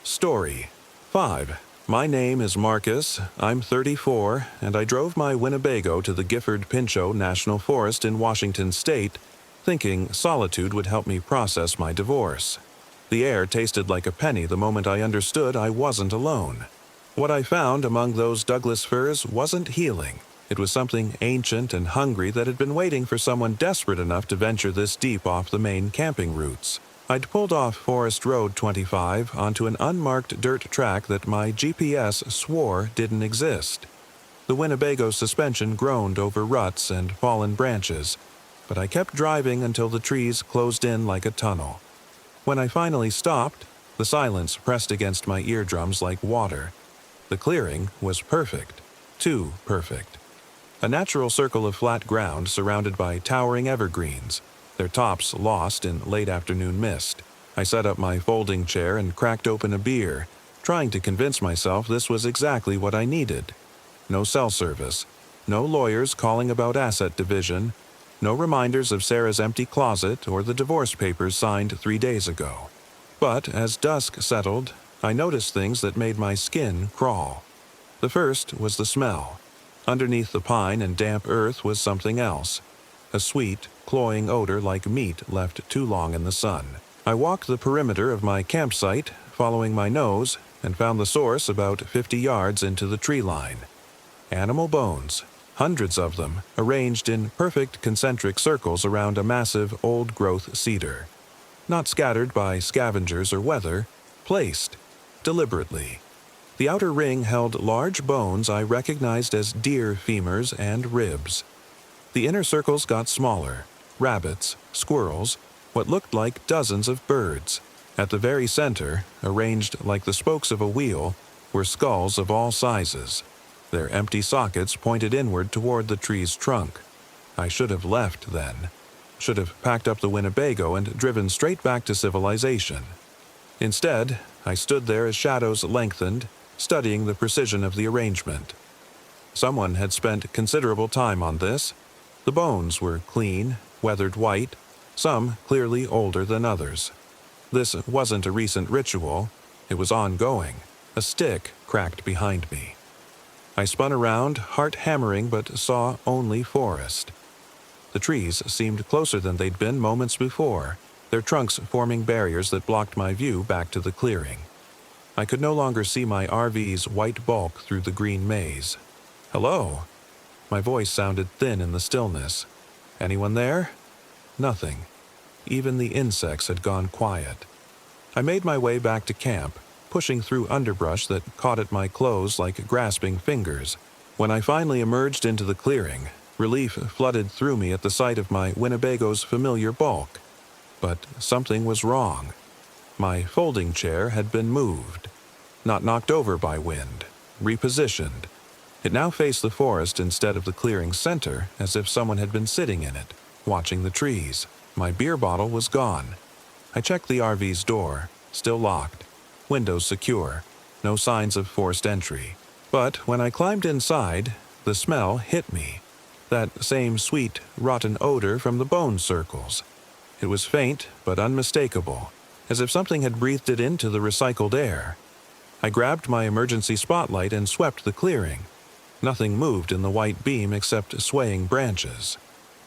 Story 5. My name is Marcus, I'm 34, and I drove my Winnebago to the Gifford-Pinchot National Forest in Washington State, thinking solitude would help me process my divorce. The air tasted like a penny the moment I understood I wasn't alone. What I found among those Douglas firs wasn't healing. It was something ancient and hungry that had been waiting for someone desperate enough to venture this deep off the main camping routes. I'd pulled off Forest Road 25 onto an unmarked dirt track that my GPS swore didn't exist. The Winnebago's suspension groaned over ruts and fallen branches, but I kept driving until the trees closed in like a tunnel. When I finally stopped, the silence pressed against my eardrums like water. The clearing was perfect. Too perfect. A natural circle of flat ground surrounded by towering evergreens, their tops lost in late afternoon mist. I set up my folding chair and cracked open a beer, trying to convince myself this was exactly what I needed. No cell service, no lawyers calling about asset division, no reminders of Sarah's empty closet or the divorce papers signed 3 days ago. But as dusk settled, I noticed things that made my skin crawl. The first was the smell. Underneath the pine and damp earth was something else. A sweet, cloying odor like meat left too long in the sun. I walked the perimeter of my campsite, following my nose, and found the source about 50 yards into the tree line. Animal bones, hundreds of them, arranged in perfect concentric circles around a massive old-growth cedar. Not scattered by scavengers or weather, placed, deliberately. The outer ring held large bones I recognized as deer femurs and ribs. The inner circles got smaller, rabbits, squirrels, what looked like dozens of birds. At the very center, arranged like the spokes of a wheel, were skulls of all sizes. Their empty sockets pointed inward toward the tree's trunk. I should have left then. Should have packed up the Winnebago and driven straight back to civilization. Instead, I stood there as shadows lengthened, studying the precision of the arrangement. Someone had spent considerable time on this. The bones were clean, weathered white, some clearly older than others. This wasn't a recent ritual, it was ongoing. A stick cracked behind me. I spun around, heart hammering, but saw only forest. The trees seemed closer than they'd been moments before, their trunks forming barriers that blocked my view back to the clearing. I could no longer see my RV's white bulk through the green maze. "Hello?" My voice sounded thin in the stillness. "Anyone there?" Nothing. Even the insects had gone quiet. I made my way back to camp, pushing through underbrush that caught at my clothes like grasping fingers. When I finally emerged into the clearing, relief flooded through me at the sight of my Winnebago's familiar bulk. But something was wrong. My folding chair had been moved. Not knocked over by wind, repositioned. It now faced the forest instead of the clearing's center, as if someone had been sitting in it, watching the trees. My beer bottle was gone. I checked the RV's door, still locked, windows secure, no signs of forced entry. But when I climbed inside, the smell hit me. That same sweet, rotten odor from the bone circles. It was faint, but unmistakable, as if something had breathed it into the recycled air. I grabbed my emergency spotlight and swept the clearing. Nothing moved in the white beam except swaying branches.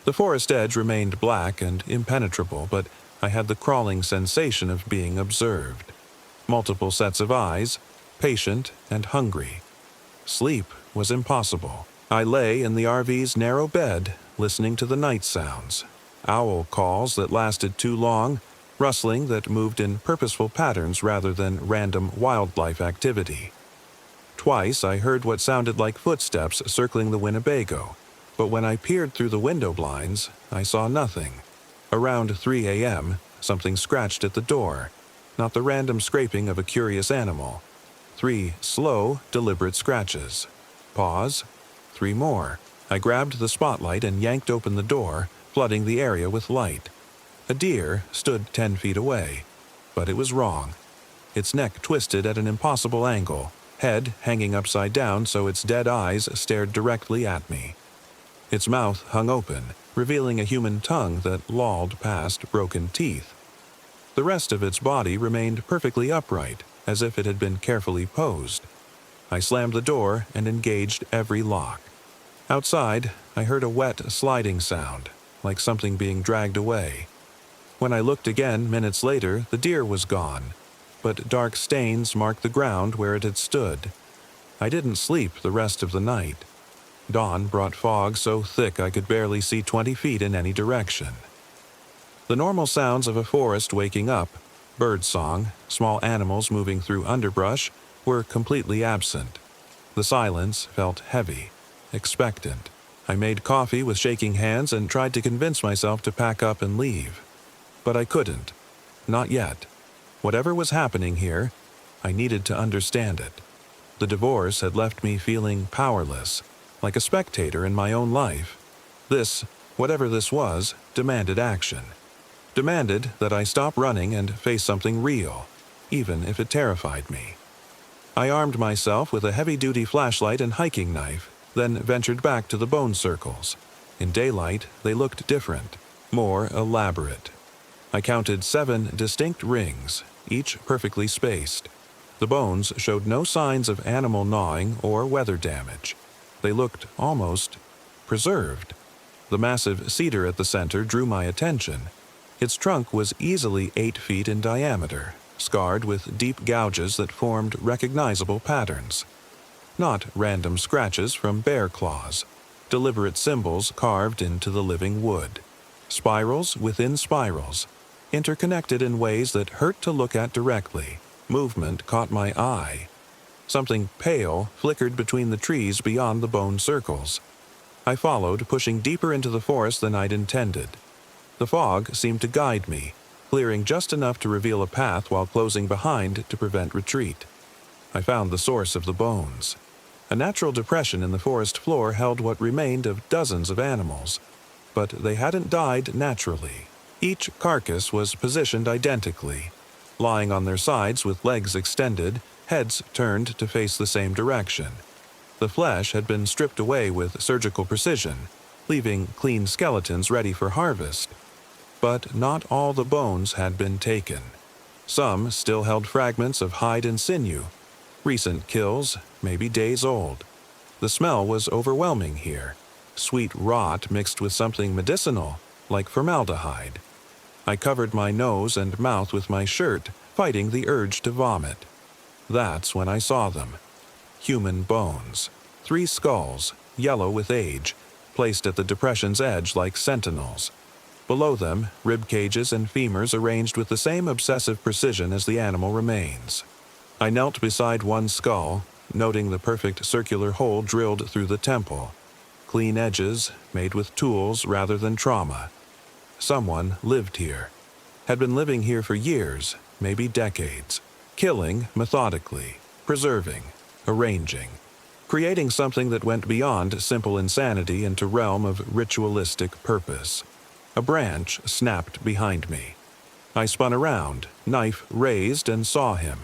The forest edge remained black and impenetrable, but I had the crawling sensation of being observed. Multiple sets of eyes, patient and hungry. Sleep was impossible. I lay in the RV's narrow bed, listening to the night sounds. Owl calls that lasted too long, rustling that moved in purposeful patterns rather than random wildlife activity. Twice I heard what sounded like footsteps circling the Winnebago, but when I peered through the window blinds, I saw nothing. Around 3 a.m., something scratched at the door, not the random scraping of a curious animal. 3 slow, deliberate scratches. Pause. 3 more. I grabbed the spotlight and yanked open the door, flooding the area with light. A deer stood 10 feet away, but it was wrong. Its neck twisted at an impossible angle, head hanging upside down so its dead eyes stared directly at me. Its mouth hung open, revealing a human tongue that lolled past broken teeth. The rest of its body remained perfectly upright, as if it had been carefully posed. I slammed the door and engaged every lock. Outside, I heard a wet sliding sound, like something being dragged away. When I looked again minutes later, the deer was gone, but dark stains marked the ground where it had stood. I didn't sleep the rest of the night. Dawn brought fog so thick I could barely see 20 feet in any direction. The normal sounds of a forest waking up, birdsong, small animals moving through underbrush, were completely absent. The silence felt heavy, expectant. I made coffee with shaking hands and tried to convince myself to pack up and leave. But I couldn't. Not yet. Whatever was happening here, I needed to understand it. The divorce had left me feeling powerless, like a spectator in my own life. This, whatever this was, demanded action. Demanded that I stop running and face something real, even if it terrified me. I armed myself with a heavy-duty flashlight and hiking knife, then ventured back to the bone circles. In daylight, they looked different, more elaborate. I counted 7 distinct rings, each perfectly spaced. The bones showed no signs of animal gnawing or weather damage. They looked almost preserved. The massive cedar at the center drew my attention. Its trunk was easily 8 feet in diameter, scarred with deep gouges that formed recognizable patterns. Not random scratches from bear claws, deliberate symbols carved into the living wood. Spirals within spirals, interconnected in ways that hurt to look at directly. Movement caught my eye. Something pale flickered between the trees beyond the bone circles. I followed, pushing deeper into the forest than I'd intended. The fog seemed to guide me, clearing just enough to reveal a path while closing behind to prevent retreat. I found the source of the bones. A natural depression in the forest floor held what remained of dozens of animals, but they hadn't died naturally. Each carcass was positioned identically, lying on their sides with legs extended, heads turned to face the same direction. The flesh had been stripped away with surgical precision, leaving clean skeletons ready for harvest. But not all the bones had been taken. Some still held fragments of hide and sinew, recent kills, maybe days old. The smell was overwhelming here, sweet rot mixed with something medicinal, like formaldehyde. I covered my nose and mouth with my shirt, fighting the urge to vomit. That's when I saw them. Human bones. 3 skulls, yellow with age, placed at the depression's edge like sentinels. Below them, rib cages and femurs arranged with the same obsessive precision as the animal remains. I knelt beside one skull, noting the perfect circular hole drilled through the temple. Clean edges, made with tools rather than trauma. Someone lived here. Had been living here for years, maybe decades. Killing methodically, preserving, arranging. Creating something that went beyond simple insanity into realm of ritualistic purpose. A branch snapped behind me. I spun around, knife raised, and saw him.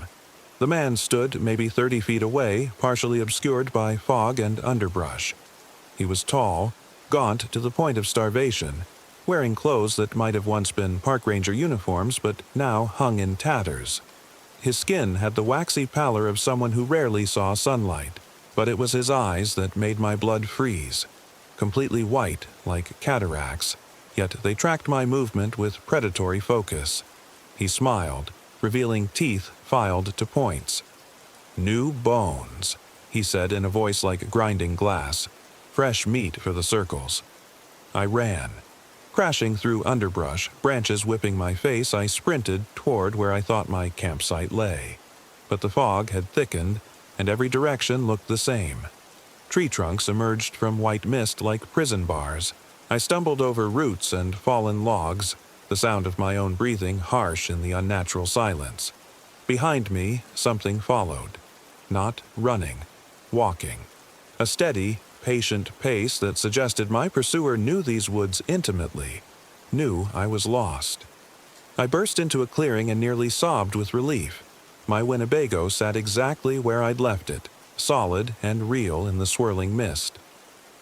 The man stood maybe 30 feet away, partially obscured by fog and underbrush. He was tall, gaunt to the point of starvation, wearing clothes that might have once been park ranger uniforms but now hung in tatters. His skin had the waxy pallor of someone who rarely saw sunlight, but it was his eyes that made my blood freeze. Completely white, like cataracts, yet they tracked my movement with predatory focus. He smiled, revealing teeth filed to points. "New bones," he said in a voice like grinding glass. "Fresh meat for the circles." I ran. Crashing through underbrush, branches whipping my face, I sprinted toward where I thought my campsite lay. But the fog had thickened, and every direction looked the same. Tree trunks emerged from white mist like prison bars. I stumbled over roots and fallen logs, the sound of my own breathing harsh in the unnatural silence. Behind me, something followed. Not running, walking. a steady, patient pace that suggested my pursuer knew these woods intimately, knew I was lost. I burst into a clearing and nearly sobbed with relief. My Winnebago sat exactly where I'd left it, solid and real in the swirling mist.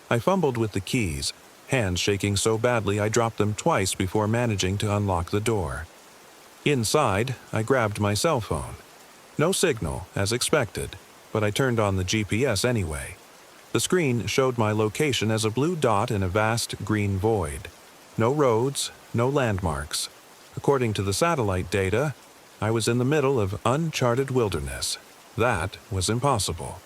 I fumbled with the keys, hands shaking so badly I dropped them twice before managing to unlock the door. Inside, I grabbed my cell phone. No signal, as expected, but I turned on the GPS anyway. The screen showed my location as a blue dot in a vast green void. No roads, no landmarks. According to the satellite data, I was in the middle of uncharted wilderness. That was impossible.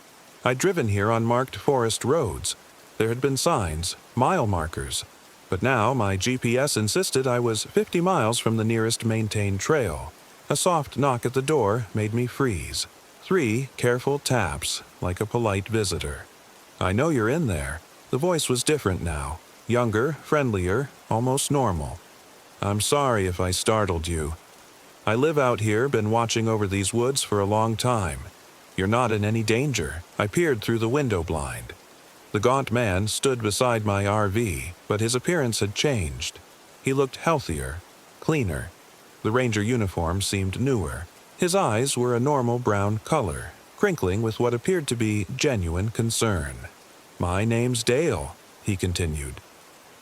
I'd driven here on marked forest roads. There had been signs, mile markers. But now my GPS insisted I was 50 miles from the nearest maintained trail. A soft knock at the door made me freeze. 3 careful taps, like a polite visitor. "I know you're in there." The voice was different now. Younger, friendlier, almost normal. "I'm sorry if I startled you. I live out here, been watching over these woods for a long time. You're not in any danger." I peered through the window blind. The gaunt man stood beside my RV, but his appearance had changed. He looked healthier, cleaner. The ranger uniform seemed newer. His eyes were a normal brown color, crinkling with what appeared to be genuine concern. "My name's Dale," he continued.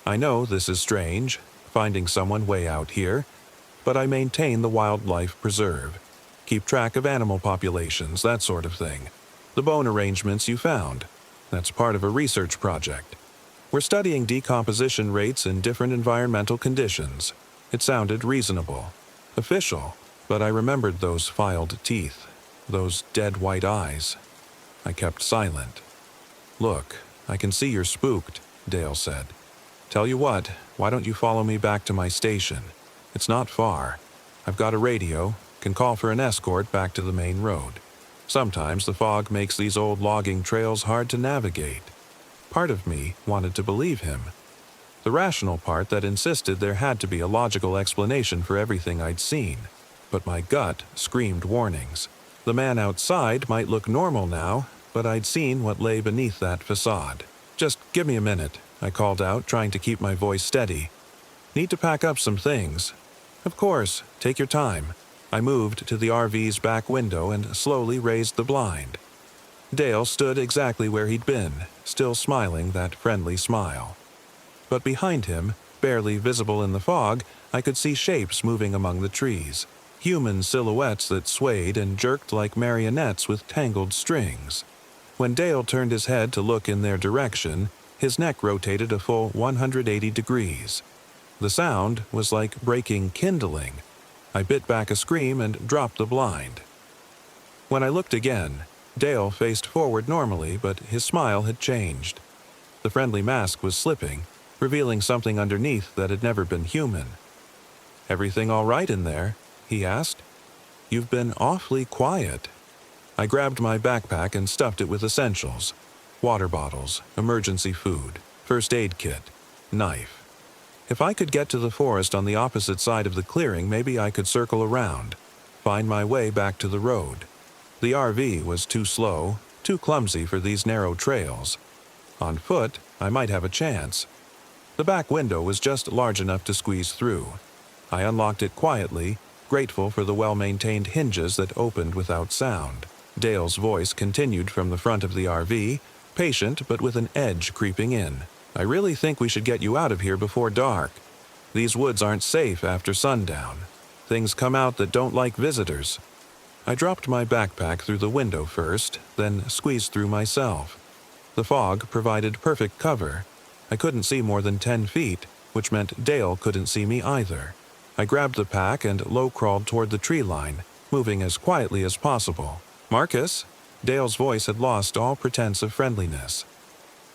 "I know this is strange, finding someone way out here, but I maintain the wildlife preserve. Keep track of animal populations, that sort of thing. The bone arrangements you found. That's part of a research project. We're studying decomposition rates in different environmental conditions." It sounded reasonable, official, but I remembered those filed teeth, those dead white eyes. I kept silent. "Look, I can see you're spooked," Dale said. "Tell you what, why don't you follow me back to my station? It's not far. I've got a radio, can call for an escort back to the main road. Sometimes the fog makes these old logging trails hard to navigate." Part of me wanted to believe him. The rational part that insisted there had to be a logical explanation for everything I'd seen. But my gut screamed warnings. The man outside might look normal now, but I'd seen what lay beneath that facade. "Just give me a minute," I called out, trying to keep my voice steady. "Need to pack up some things." "Of course, take your time." I moved to the RV's back window and slowly raised the blind. Dale stood exactly where he'd been, still smiling that friendly smile. But behind him, barely visible in the fog, I could see shapes moving among the trees. Human silhouettes that swayed and jerked like marionettes with tangled strings. When Dale turned his head to look in their direction, his neck rotated a full 180 degrees. The sound was like breaking kindling. I bit back a scream and dropped the blind. When I looked again, Dale faced forward normally, but his smile had changed. The friendly mask was slipping, revealing something underneath that had never been human. "Everything all right in there?" he asked. "You've been awfully quiet." I grabbed my backpack and stuffed it with essentials. Water bottles, emergency food, first aid kit, knife. If I could get to the forest on the opposite side of the clearing, maybe I could circle around, find my way back to the road. The RV was too slow, too clumsy for these narrow trails. On foot, I might have a chance. The back window was just large enough to squeeze through. I unlocked it quietly, grateful for the well-maintained hinges that opened without sound. Dale's voice continued from the front of the RV, patient but with an edge creeping in. "I really think we should get you out of here before dark. These woods aren't safe after sundown. Things come out that don't like visitors." I dropped my backpack through the window first, then squeezed through myself. The fog provided perfect cover. I couldn't see more than 10 feet, which meant Dale couldn't see me either. I grabbed the pack and low-crawled toward the tree line, moving as quietly as possible. "Marcus?" Dale's voice had lost all pretense of friendliness.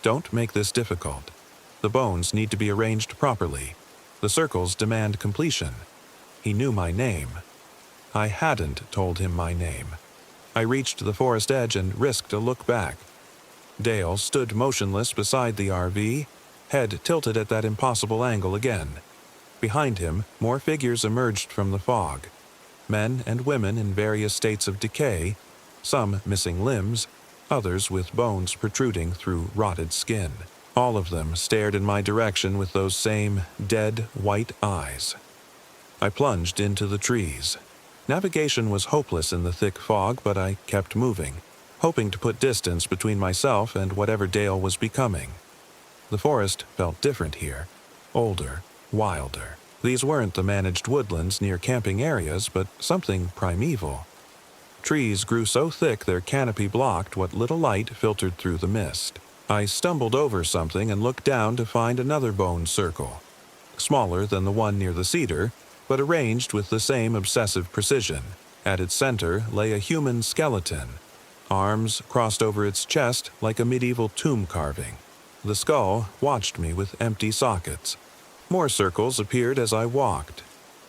"Don't make this difficult. The bones need to be arranged properly. The circles demand completion." He knew my name. I hadn't told him my name. I reached the forest edge and risked a look back. Dale stood motionless beside the RV, head tilted at that impossible angle again. Behind him, more figures emerged from the fog. Men and women in various states of decay, some missing limbs, others with bones protruding through rotted skin. All of them stared in my direction with those same dead white eyes. I plunged into the trees. Navigation was hopeless in the thick fog, but I kept moving, hoping to put distance between myself and whatever Dale was becoming. The forest felt different here, older, wilder. These weren't the managed woodlands near camping areas, but something primeval. Trees grew so thick their canopy blocked what little light filtered through the mist. I stumbled over something and looked down to find another bone circle, smaller than the one near the cedar, but arranged with the same obsessive precision. At its center lay a human skeleton, arms crossed over its chest like a medieval tomb carving. The skull watched me with empty sockets. More circles appeared as I walked,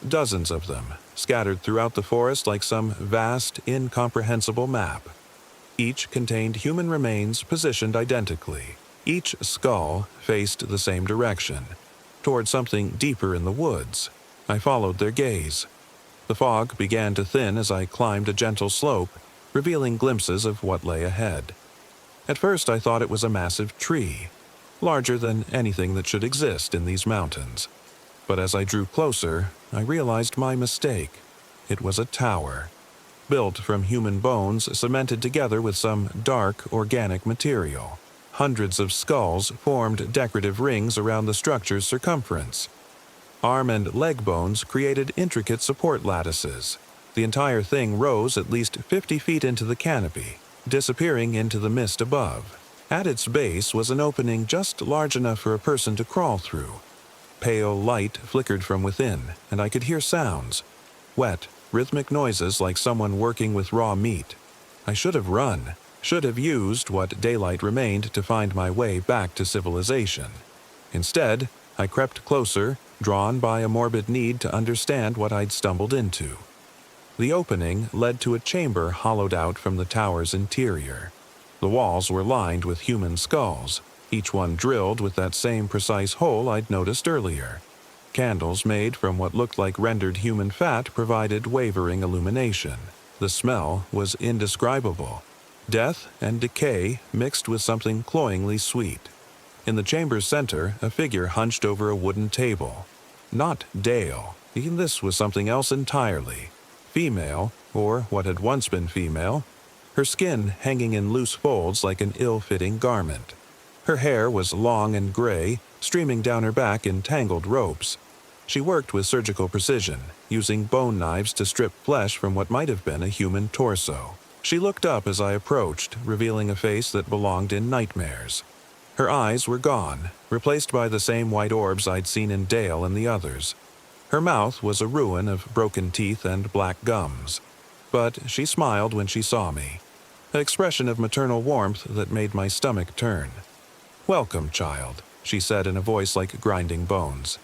dozens of them, scattered throughout the forest like some vast, incomprehensible map. Each contained human remains positioned identically. Each skull faced the same direction, toward something deeper in the woods. I followed their gaze. The fog began to thin as I climbed a gentle slope, revealing glimpses of what lay ahead. At first I thought it was a massive tree, larger than anything that should exist in these mountains. But as I drew closer, I realized my mistake. It was a tower, built from human bones cemented together with some dark, organic material. Hundreds of skulls formed decorative rings around the structure's circumference. Arm and leg bones created intricate support lattices. The entire thing rose at least 50 feet into the canopy, disappearing into the mist above. At its base was an opening just large enough for a person to crawl through. Pale light flickered from within, and I could hear sounds. Wet, rhythmic noises like someone working with raw meat. I should have run, should have used what daylight remained to find my way back to civilization. Instead, I crept closer, drawn by a morbid need to understand what I'd stumbled into. The opening led to a chamber hollowed out from the tower's interior. The walls were lined with human skulls, each one drilled with that same precise hole I'd noticed earlier. Candles made from what looked like rendered human fat provided wavering illumination. The smell was indescribable. Death and decay mixed with something cloyingly sweet. In the chamber's center, a figure hunched over a wooden table. Not Dale. Even this was something else entirely. Female, or what had once been female, her skin hanging in loose folds like an ill-fitting garment. Her hair was long and gray, streaming down her back in tangled ropes. She worked with surgical precision, using bone knives to strip flesh from what might have been a human torso. She looked up as I approached, revealing a face that belonged in nightmares. Her eyes were gone, replaced by the same white orbs I'd seen in Dale and the others. Her mouth was a ruin of broken teeth and black gums. But she smiled when she saw me, an expression of maternal warmth that made my stomach turn. "Welcome, child," she said in a voice like grinding bones.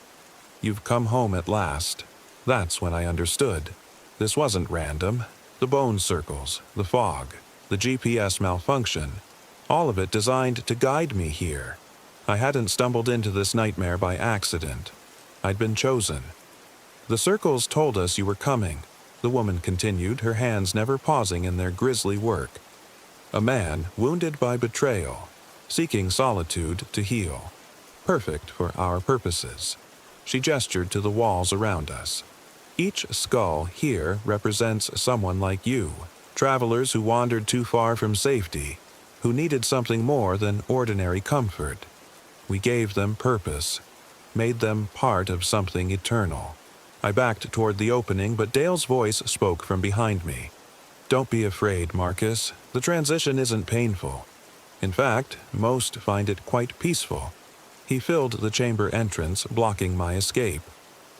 "You've come home at last." That's when I understood. This wasn't random. The bone circles, the fog, the GPS malfunction, all of it designed to guide me here. I hadn't stumbled into this nightmare by accident. I'd been chosen. "The circles told us you were coming," the woman continued, her hands never pausing in their grisly work. "A man wounded by betrayal, seeking solitude to heal. Perfect for our purposes." She gestured to the walls around us. "Each skull here represents someone like you, travelers who wandered too far from safety, who needed something more than ordinary comfort. We gave them purpose, made them part of something eternal." I backed toward the opening, but Dale's voice spoke from behind me. "Don't be afraid, Marcus. The transition isn't painful. In fact, most find it quite peaceful." He filled the chamber entrance, blocking my escape.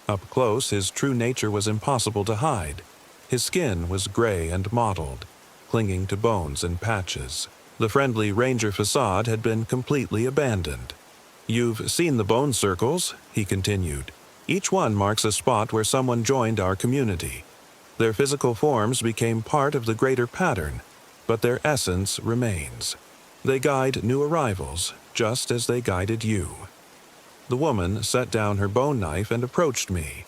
Up close, his true nature was impossible to hide. His skin was gray and mottled, clinging to bones and patches. The friendly ranger facade had been completely abandoned. "You've seen the bone circles," he continued. "Each one marks a spot where someone joined our community. Their physical forms became part of the greater pattern, but their essence remains. They guide new arrivals, just as they guided you." The woman set down her bone knife and approached me.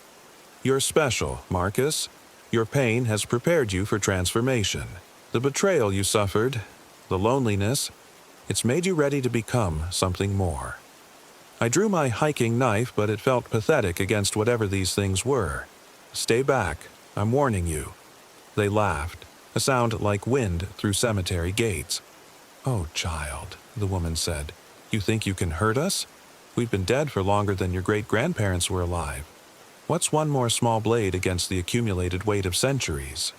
"You're special, Marcus. Your pain has prepared you for transformation. The betrayal you suffered, the loneliness. It's made you ready to become something more. I drew my hiking knife, but it felt pathetic against whatever these things were. Stay back, I'm warning you. They laughed, a sound like wind through cemetery gates. Oh, child, the woman said, you think you can hurt us? We've been dead for longer than your great-grandparents were alive. What's one more small blade against the accumulated weight of centuries?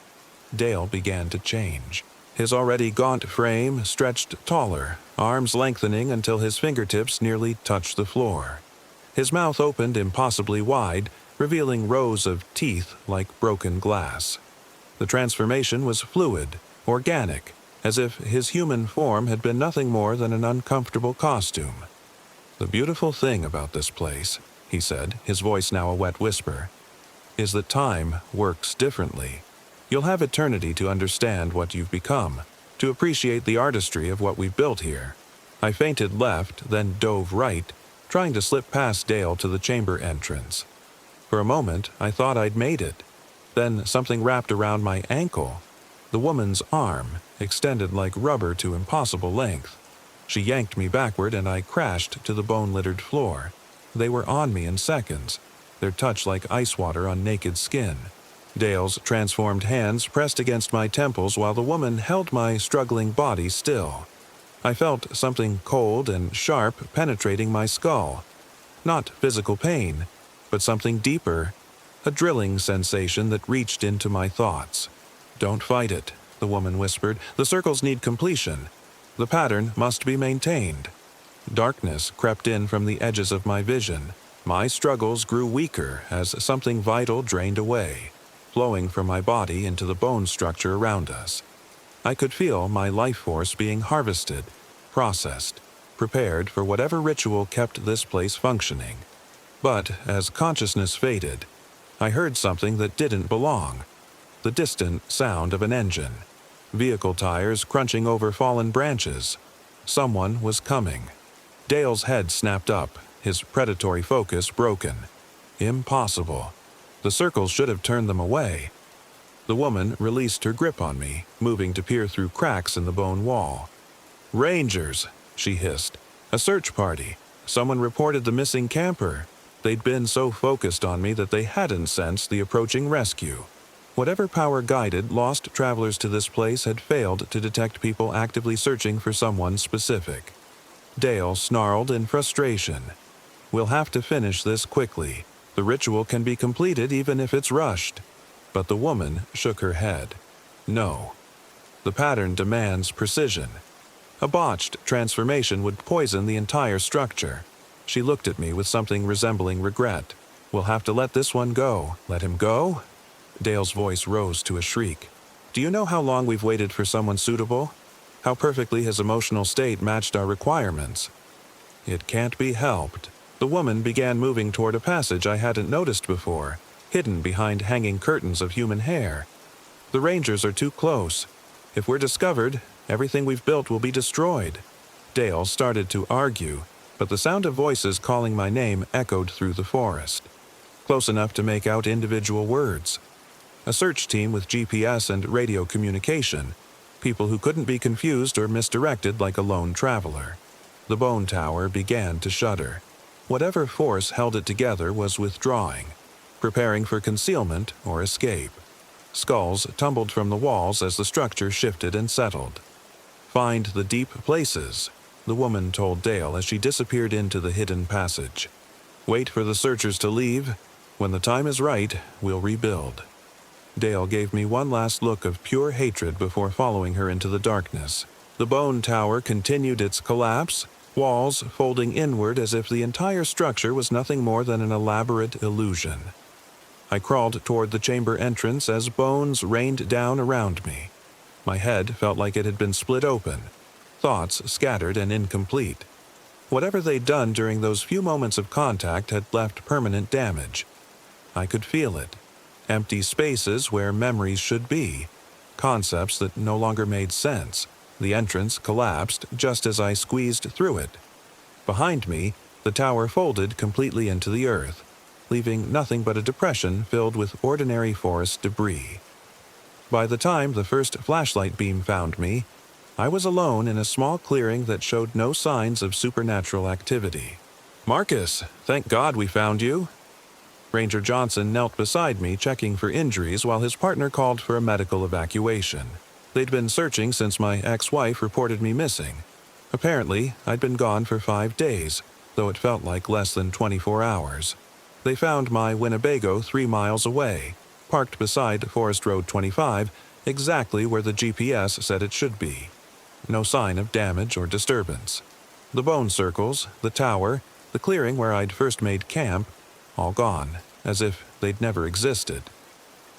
Dale began to change. His already gaunt frame stretched taller, arms lengthening until his fingertips nearly touched the floor. His mouth opened impossibly wide, revealing rows of teeth like broken glass. The transformation was fluid, organic, as if his human form had been nothing more than an uncomfortable costume. The beautiful thing about this place, he said, his voice now a wet whisper, is that time works differently. You'll have eternity to understand what you've become, to appreciate the artistry of what we've built here. I feinted left, then dove right, trying to slip past Dale to the chamber entrance. For a moment, I thought I'd made it. Then something wrapped around my ankle. The woman's arm, extended like rubber to impossible length. She yanked me backward and I crashed to the bone-littered floor. They were on me in seconds, their touch like ice water on naked skin. Dale's transformed hands pressed against my temples while the woman held my struggling body still. I felt something cold and sharp penetrating my skull. Not physical pain, but something deeper, a drilling sensation that reached into my thoughts. Don't fight it, the woman whispered. The circles need completion. The pattern must be maintained. Darkness crept in from the edges of my vision. My struggles grew weaker as something vital drained away, flowing from my body into the bone structure around us. I could feel my life force being harvested, processed, prepared for whatever ritual kept this place functioning. But as consciousness faded, I heard something that didn't belong. The distant sound of an engine. Vehicle tires crunching over fallen branches. Someone was coming. Dale's head snapped up, his predatory focus broken. Impossible. The circles should have turned them away. The woman released her grip on me, moving to peer through cracks in the bone wall. "Rangers," she hissed. "A search party. Someone reported the missing camper. They'd been so focused on me that they hadn't sensed the approaching rescue. Whatever power guided lost travelers to this place had failed to detect people actively searching for someone specific." Dale snarled in frustration. "We'll have to finish this quickly. The ritual can be completed even if it's rushed." But the woman shook her head. "No. The pattern demands precision. A botched transformation would poison the entire structure." She looked at me with something resembling regret. "We'll have to let this one go." "Let him go?" Dale's voice rose to a shriek. "Do you know how long we've waited for someone suitable? How perfectly his emotional state matched our requirements?" "It can't be helped." The woman began moving toward a passage I hadn't noticed before, hidden behind hanging curtains of human hair. "The Rangers are too close. If we're discovered, everything we've built will be destroyed." Dale started to argue, but the sound of voices calling my name echoed through the forest, close enough to make out individual words. A search team with GPS and radio communication, people who couldn't be confused or misdirected like a lone traveler. The bone tower began to shudder. Whatever force held it together was withdrawing, preparing for concealment or escape. Skulls tumbled from the walls as the structure shifted and settled. "Find the deep places," the woman told Dale as she disappeared into the hidden passage. "Wait for the searchers to leave. When the time is right, we'll rebuild." Dale gave me one last look of pure hatred before following her into the darkness. The bone tower continued its collapse, walls folding inward as if the entire structure was nothing more than an elaborate illusion. I crawled toward the chamber entrance as bones rained down around me. My head felt like it had been split open, thoughts scattered and incomplete. Whatever they'd done during those few moments of contact had left permanent damage. I could feel it. Empty spaces where memories should be. Concepts that no longer made sense. The entrance collapsed just as I squeezed through it. Behind me, the tower folded completely into the earth, leaving nothing but a depression filled with ordinary forest debris. By the time the first flashlight beam found me, I was alone in a small clearing that showed no signs of supernatural activity. "Marcus, thank God we found you." Ranger Johnson knelt beside me, checking for injuries while his partner called for a medical evacuation. They'd been searching since my ex-wife reported me missing. Apparently, I'd been gone for 5 days, though it felt like less than 24 hours. They found my Winnebago 3 miles away, parked beside Forest Road 25, exactly where the GPS said it should be. No sign of damage or disturbance. The bone circles, the tower, the clearing where I'd first made camp, all gone, as if they'd never existed.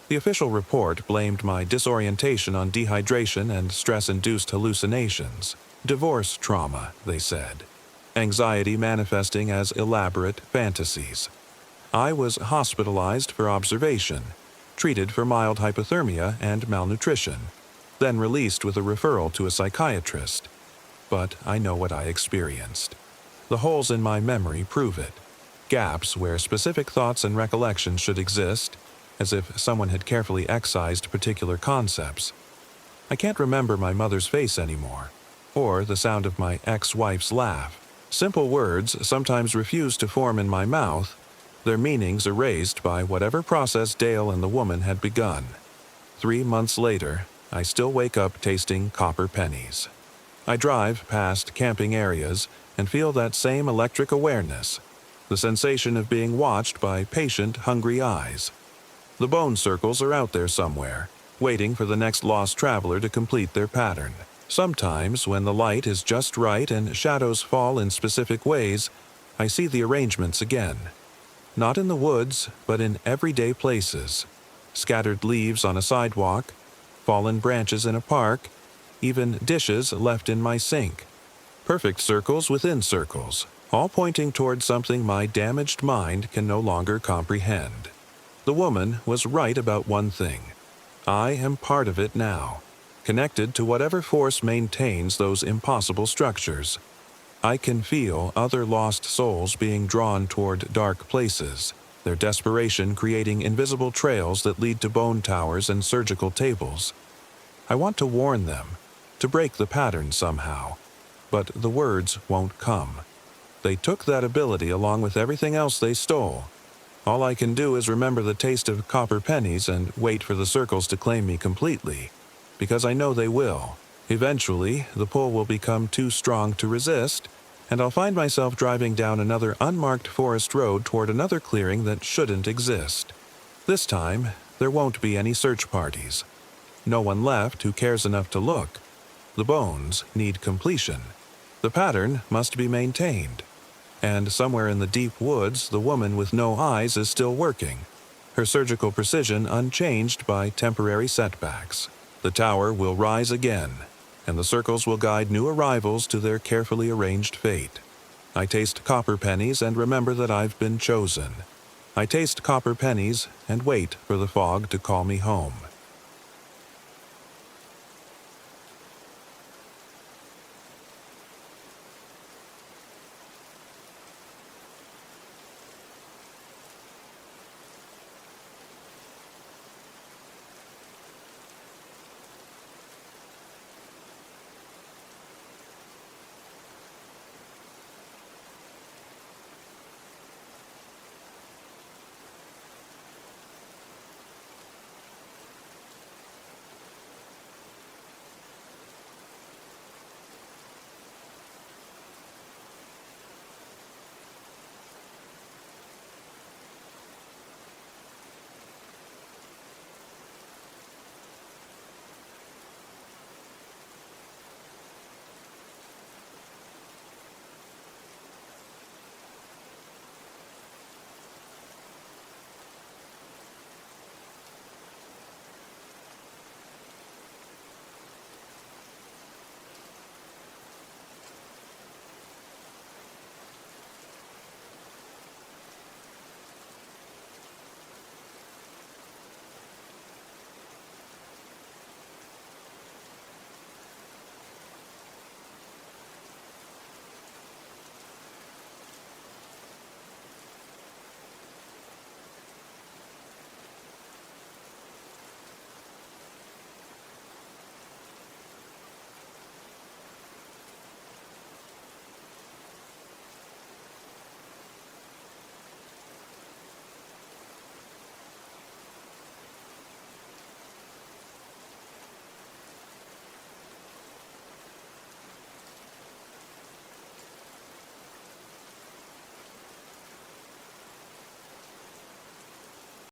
The official report blamed my disorientation on dehydration and stress-induced hallucinations. Divorce trauma, they said. Anxiety manifesting as elaborate fantasies. I was hospitalized for observation, treated for mild hypothermia and malnutrition, then released with a referral to a psychiatrist. But I know what I experienced. The holes in my memory prove it. Gaps where specific thoughts and recollections should exist, as if someone had carefully excised particular concepts. I can't remember my mother's face anymore, or the sound of my ex-wife's laugh. Simple words sometimes refuse to form in my mouth, their meanings erased by whatever process Dale and the woman had begun. 3 months later, I still wake up tasting copper pennies. I drive past camping areas and feel that same electric awareness, the sensation of being watched by patient, hungry eyes. The bone circles are out there somewhere, waiting for the next lost traveler to complete their pattern. Sometimes, when the light is just right and shadows fall in specific ways, I see the arrangements again. Not in the woods, but in everyday places. Scattered leaves on a sidewalk, fallen branches in a park, even dishes left in my sink. Perfect circles within circles, all pointing toward something my damaged mind can no longer comprehend. The woman was right about one thing. I am part of it now, connected to whatever force maintains those impossible structures. I can feel other lost souls being drawn toward dark places, their desperation creating invisible trails that lead to bone towers and surgical tables. I want to warn them, to break the pattern somehow, but the words won't come. They took that ability along with everything else they stole. All I can do is remember the taste of copper pennies and wait for the circles to claim me completely, because I know they will. Eventually, the pull will become too strong to resist, and I'll find myself driving down another unmarked forest road toward another clearing that shouldn't exist. This time, there won't be any search parties. No one left who cares enough to look. The bones need completion. The pattern must be maintained. And somewhere in the deep woods, the woman with no eyes is still working, her surgical precision unchanged by temporary setbacks. The tower will rise again, and the circles will guide new arrivals to their carefully arranged fate. I taste copper pennies and remember that I've been chosen. I taste copper pennies and wait for the fog to call me home.